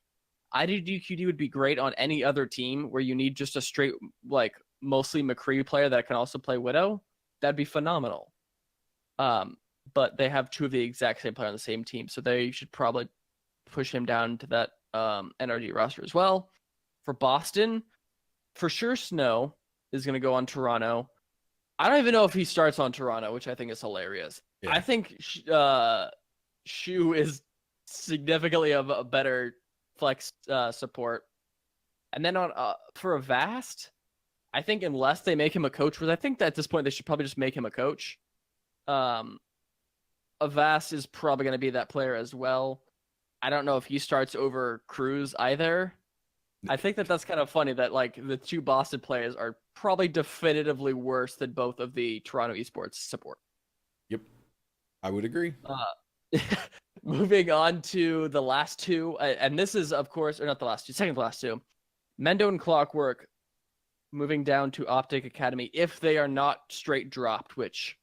IDDQD would be great on any other team where you need just a straight, like, mostly McCree player that can also play Widow. That'd be phenomenal. But they have two of the exact same player on the same team, so they should probably push him down to that NRG roster as well. For Boston, for sure Snow is going to go on Toronto. I don't even know if he starts on Toronto, which I think is hilarious. Yeah. I think Shu is significantly a better flex support. And then on for Avast, I think unless they make him a coach, which I think that at this point they should probably just make him a coach. Avast is probably going to be that player as well. I don't know if he starts over Cruz either. I think that's kind of funny that like the two Boston players are probably definitively worse than both of the Toronto Esports support. Yep, I would agree. Moving on to the last two, and this is of course, or not the last two, second to last two, Mendo and Clockwork moving down to Optic Academy if they are not straight dropped, which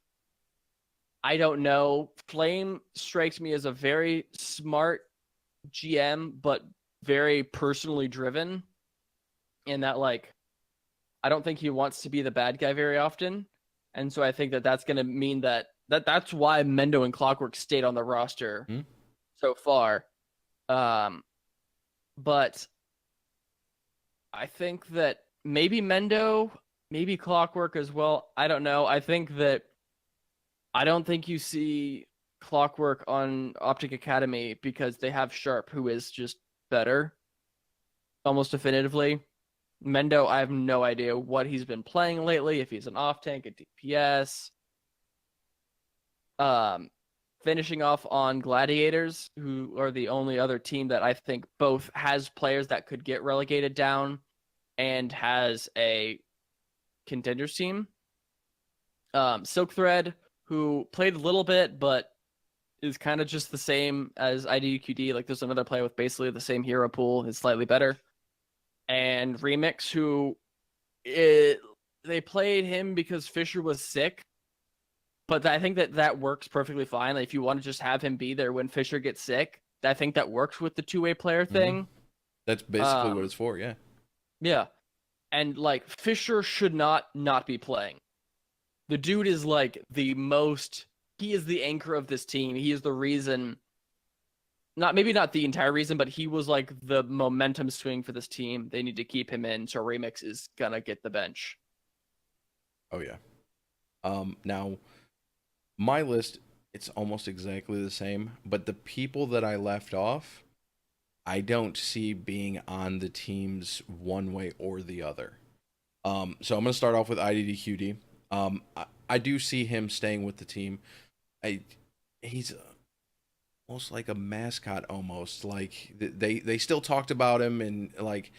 I don't know. Flame strikes me as a very smart GM, but very personally driven in that, like, I don't think he wants to be the bad guy very often. And so I think that that's going to mean that's why Mendo and Clockwork stayed on the roster so far. But I think that maybe Mendo, maybe Clockwork as well. I don't know. I don't think you see Clockwork on Optic Academy because they have Sharp, who is just better, almost definitively. Mendo, I have no idea what he's been playing lately, if he's an off-tank, a DPS. Finishing off on Gladiators, who are the only other team that I think both has players that could get relegated down and has a Contenders team. Silk Thread, who played a little bit, but is kind of just the same as IDQD. Like, there's another player with basically the same hero pool, is slightly better. And Remix, who they played him because Fisher was sick, but I think that works perfectly fine. Like, if you want to just have him be there when Fisher gets sick, I think that works with the two-way player thing. That's basically what it's for, yeah. Yeah. And, like, Fisher should not be playing. The dude is, like, he is the anchor of this team. He is the reason, maybe not the entire reason, but he was like the momentum swing for this team. They need to keep him in, so Remix is gonna get the bench. Oh yeah. Now, my list, it's almost exactly the same, but the people that I left off, I don't see being on the teams one way or the other. So I'm gonna start off with IDDQD. I do see him staying with the team. He's almost like a mascot, almost like they still talked about him, and like,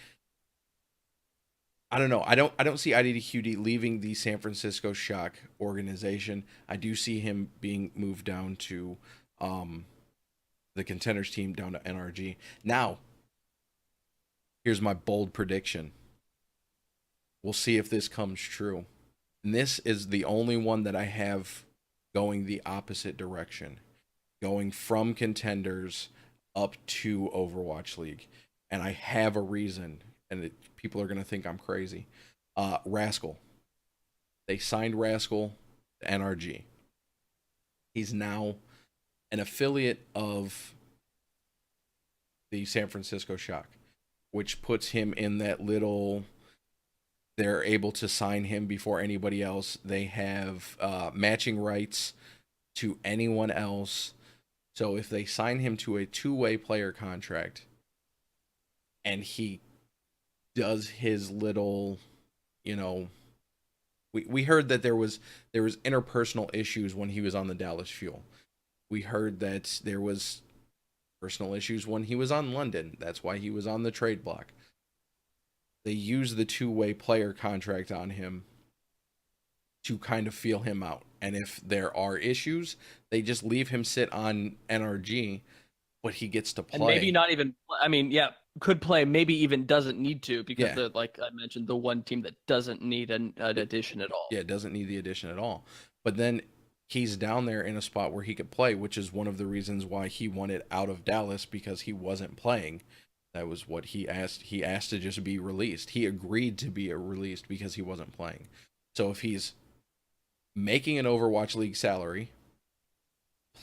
I don't know. I don't see IDDQD leaving the San Francisco Shock organization. I do see him being moved down to the Contenders team down to NRG. Now, here's my bold prediction. We'll see if this comes true. And this is the only one that I have going the opposite direction, going from Contenders up to Overwatch League. And I have a reason, and people are going to think I'm crazy. Rascal. They signed Rascal to NRG. He's now an affiliate of the San Francisco Shock, which puts him in that little... They're able to sign him before anybody else. They have matching rights to anyone else. So if they sign him to a two-way player contract and he does his little, you know, we heard that there was interpersonal issues when he was on the Dallas Fuel. We heard that there was personal issues when he was on London. That's why he was on the trade block. They use the two-way player contract on him to kind of feel him out. And if there are issues, they just leave him sit on NRG, but he gets to play. And maybe not even, I mean, yeah, could play, maybe even doesn't need to, because like I mentioned, the one team that doesn't need an addition at all. Yeah, doesn't need the addition at all. But then he's down there in a spot where he could play, which is one of the reasons why he wanted out of Dallas, because he wasn't playing. That was what he asked. He asked to just be released. He agreed to be released because he wasn't playing. So if he's making an Overwatch League salary,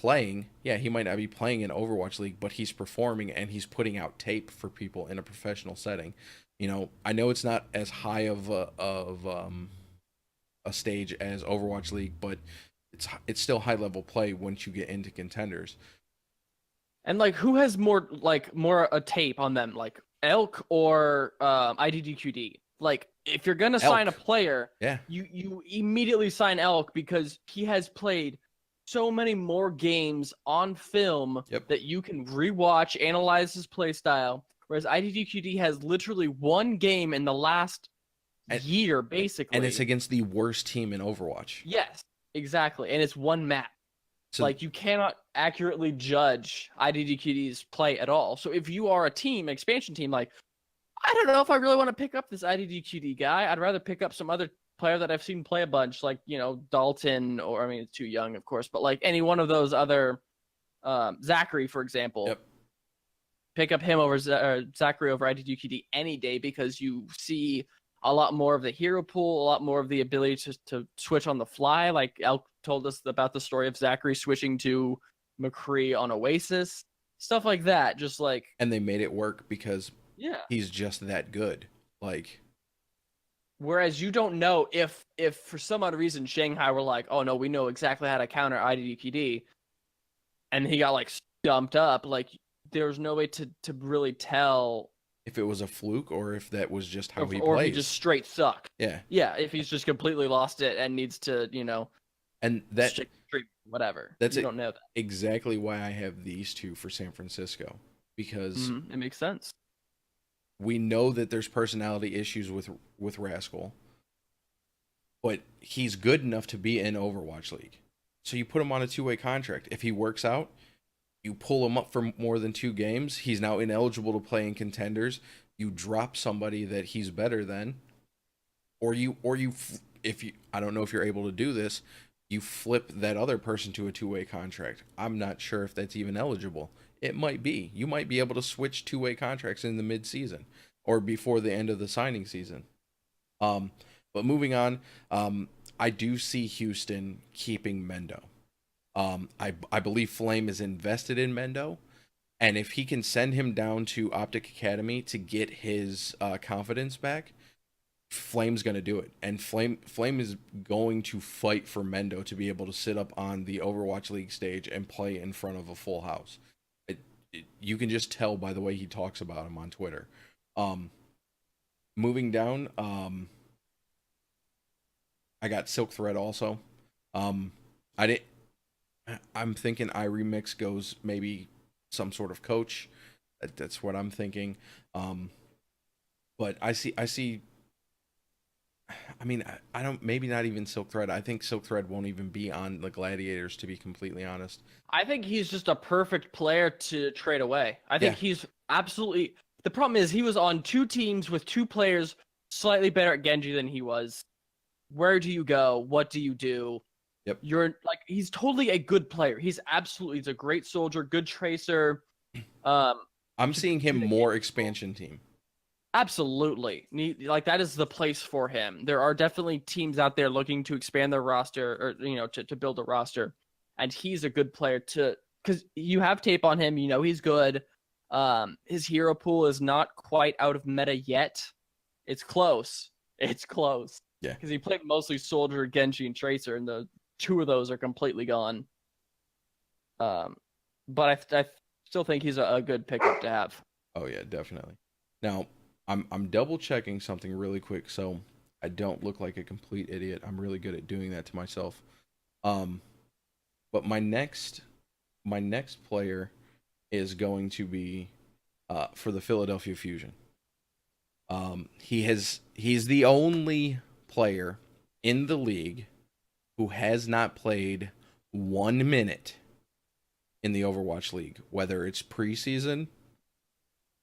playing, yeah, he might not be playing in Overwatch League, but he's performing and he's putting out tape for people in a professional setting. You know, I know it's not as high of a stage as Overwatch League, but it's still high level play once you get into Contenders. And like, who has more a tape on them, like Elk or IDDQD? Like, if you're gonna sign a player, you immediately sign Elk, because he has played so many more games on film that you can rewatch, analyze his play style. Whereas IDDQD has literally one game in the last year, basically, and it's against the worst team in Overwatch. Yes, exactly, and it's one map. So, like, you cannot accurately judge IDDQD's play at all. So if you are a team, expansion team, like, I don't know if I really want to pick up this IDDQD guy. I'd rather pick up some other player that I've seen play a bunch, like, you know, Dalton, or, I mean, it's too young, of course, but like any one of those other, Zachary, for example. Yep. Pick up him over Zachary over IDDQD any day, because you see a lot more of the hero pool, a lot more of the ability to switch on the fly. Like Elk told us about the story of Zachary switching to McCree on Oasis, stuff like that. Just like, and they made it work because he's just that good. Like, whereas you don't know if for some odd reason Shanghai were like, oh no, we know exactly how to counter IDDQD, and he got like stumped up. Like, there's no way to really tell if it was a fluke or if that was just how he plays. Or if he just straight suck. Yeah. Yeah, if he's just completely lost it and needs to, you know, and that street, whatever. That's you don't know that. Exactly why I have these two for San Francisco, because it makes sense. We know that there's personality issues with Rascal, but he's good enough to be in Overwatch League. So you put him on a two-way contract. If he works out, you pull him up for more than 2 games. He's now ineligible to play in Contenders. You drop somebody that he's better than, or you if you, I don't know if you're able to do this, you flip that other person to a two-way contract. I'm not sure if that's even eligible. It might be. You might be able to switch two-way contracts in the mid-season or before the end of the signing season. But moving on, I do see Houston keeping Mendo. I believe Flame is invested in Mendo, and if he can send him down to Optic Academy to get his confidence back, Flame's going to do it. And Flame is going to fight for Mendo to be able to sit up on the Overwatch League stage and play in front of a full house. You can just tell by the way he talks about him on Twitter. Moving down, I got Silk Thread also. I'm thinking iRemix goes maybe some sort of coach. That's what I'm thinking. But I see I mean, I don't. Maybe not even Silk Thread. I think Silk Thread won't even be on the Gladiators, to be completely honest. I think he's just a perfect player to trade away. I think Yeah. he's absolutely. The problem is he was on 2 teams with 2 players slightly better at Genji than he was. Where do you go? What do you do? Yep. You're like, he's totally a good player. He's a great soldier, good tracer. I'm seeing him more expansion team. Absolutely. Like, that is the place for him. There are definitely teams out there looking to expand their roster, or, to build a roster. And he's a good player because you have tape on him. He's good. His hero pool is not quite out of meta yet. It's close. It's close. Yeah. Because he played mostly Soldier, Genji, and Tracer, and the 2 of those are completely gone. But I still think he's a good pickup to have. Oh yeah, definitely. Now, I'm double checking something really quick so I don't look like a complete idiot. I'm really good at doing that to myself. But my next player is going to be for the Philadelphia Fusion. He's the only player in the league who has not played 1 minute in the Overwatch League, whether it's preseason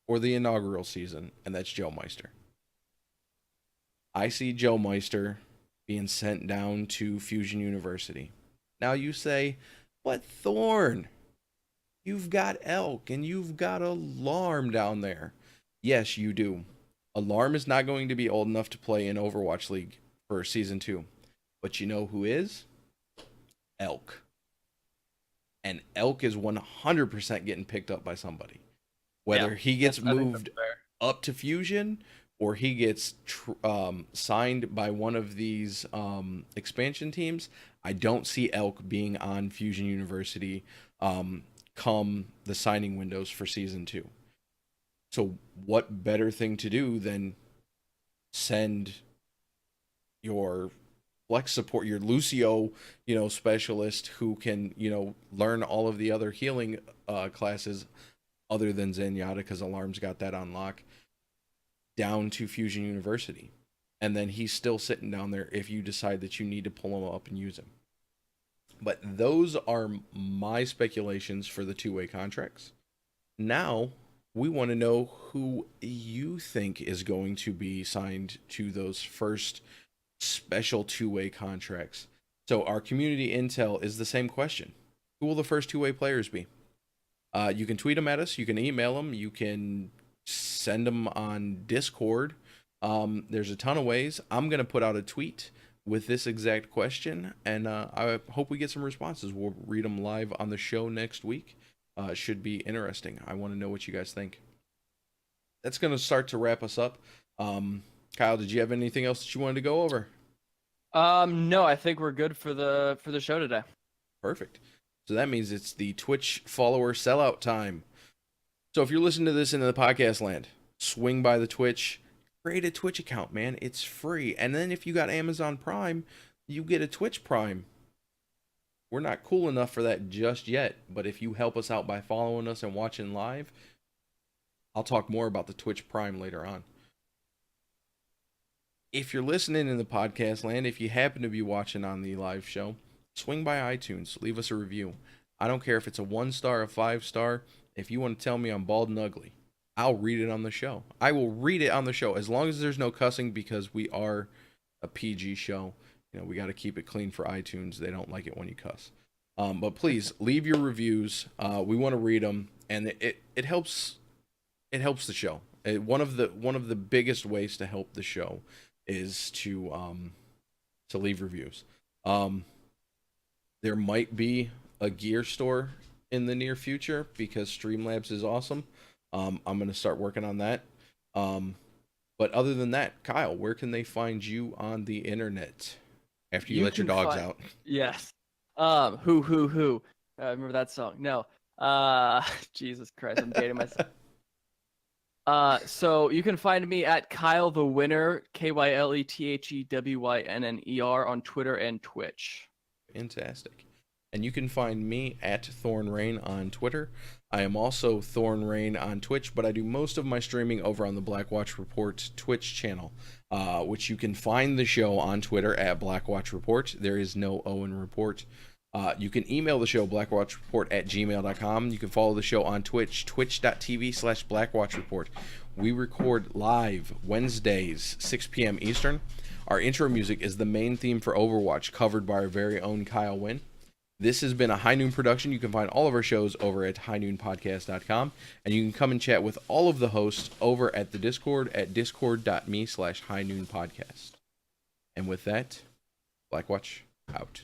or the inaugural season, and that's Joe Meister. I see Joe Meister being sent down to Fusion University. Now you say, but Thorn, you've got Elk and you've got Alarm down there. Yes, you do. Alarm is not going to be old enough to play in Overwatch League for Season 2. But you know who is? Elk. And Elk is 100% getting picked up by somebody. Whether he gets moved up to Fusion or he gets signed by one of these expansion teams, I don't see Elk being on Fusion University come the signing windows for Season 2. So what better thing to do than send your flex support, your Lucio, specialist who can, learn all of the other healing classes other than Zenyatta, because Alarm's got that on lock, down to Fusion University. And then he's still sitting down there if you decide that you need to pull him up and use him. But those are my speculations for the 2-way contracts. Now, we want to know who you think is going to be signed to those first special 2-way contracts. So our community intel is the same question. Who will the first 2-way players be? You can tweet them at us. You can email them. You can send them on Discord. There's a ton of ways. I'm going to put out a tweet with this exact question, and I hope we get some responses. We'll read them live on the show next week. Should be interesting. I want to know what you guys think. That's going to start to wrap us up. Kyle, did you have anything else that you wanted to go over? No, I think we're good for the show today. Perfect. So that means it's the Twitch follower sellout time. So if you're listening to this in the podcast land, swing by the Twitch, create a Twitch account, man. It's free. And then if you got Amazon Prime, you get a Twitch Prime. We're not cool enough for that just yet, but if you help us out by following us and watching live, I'll talk more about the Twitch Prime later on. If you're listening in the podcast land, if you happen to be watching on the live show, swing by iTunes, leave us a review. I don't care if it's a 1-star, a 5-star. If you want to tell me I'm bald and ugly, I'll read it on the show. I will read it on the show, as long as there's no cussing, because we are a PG show. We got to keep it clean for iTunes. They don't like it when you cuss. But please leave your reviews. We want to read them, and it helps. It helps the show. One of the biggest ways to help the show is to leave reviews. There might be a gear store in the near future because Streamlabs is awesome. I'm going to start working on that. But other than that, Kyle, where can they find you on the internet after you let your dogs out? Yes. Who? Remember that song? No. Jesus Christ, I'm dating myself. So you can find me at Kyle the Winner, KYLETHEWYNNER on Twitter and Twitch. Fantastic. And you can find me at Thornrayne on Twitter. I am also Thornrayne on Twitch, but I do most of my streaming over on the Blackwatch Report Twitch channel, which you can find the show on Twitter at Blackwatch Report. There is no Owen Report. You can email the show, blackwatchreport@gmail.com. You can follow the show on Twitch, twitch.tv/blackwatchreport. We record live Wednesdays, 6 p.m. Eastern. Our intro music is the main theme for Overwatch, covered by our very own Kyle Wynn. This has been a High Noon production. You can find all of our shows over at highnoonpodcast.com, and you can come and chat with all of the hosts over at the Discord at discord.me/highnoonpodcast. And with that, Blackwatch out.